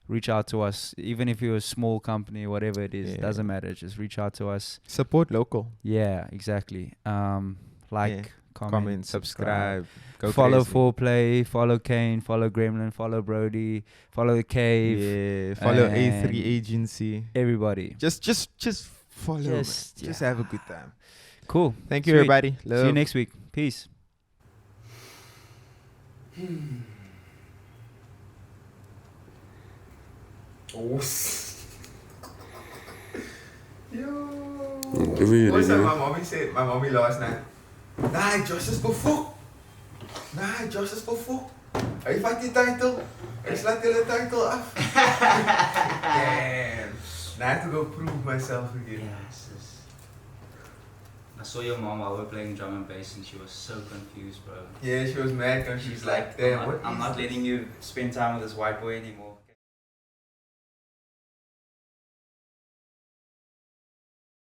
reach out to us. Even if you're a small company, whatever it is, Yeah. doesn't matter. Just reach out to us. Support local. Yeah, exactly. Like, Comment, subscribe, go follow crazy. Foreplay, follow Kane, follow Gremlin, follow Brody, follow the Cave. Yeah, follow and A3 Agency. Everybody. Just follow. Just, Just have a good time. Cool. Thank you, Sweet. everybody. See you Love. next week. Peace. What's that my mommy last night? Nah, Josh is bevoegd. Nah, Josh is bevoegd. Hij vat die title. Hij slaat de hele title af. Damn. Now I have to go prove myself again. Yes. I saw your mom while we were playing drum and bass and she was so confused, bro. Yeah, she was mad because she's like, damn, what I'm is not this? letting you spend time with this white boy anymore.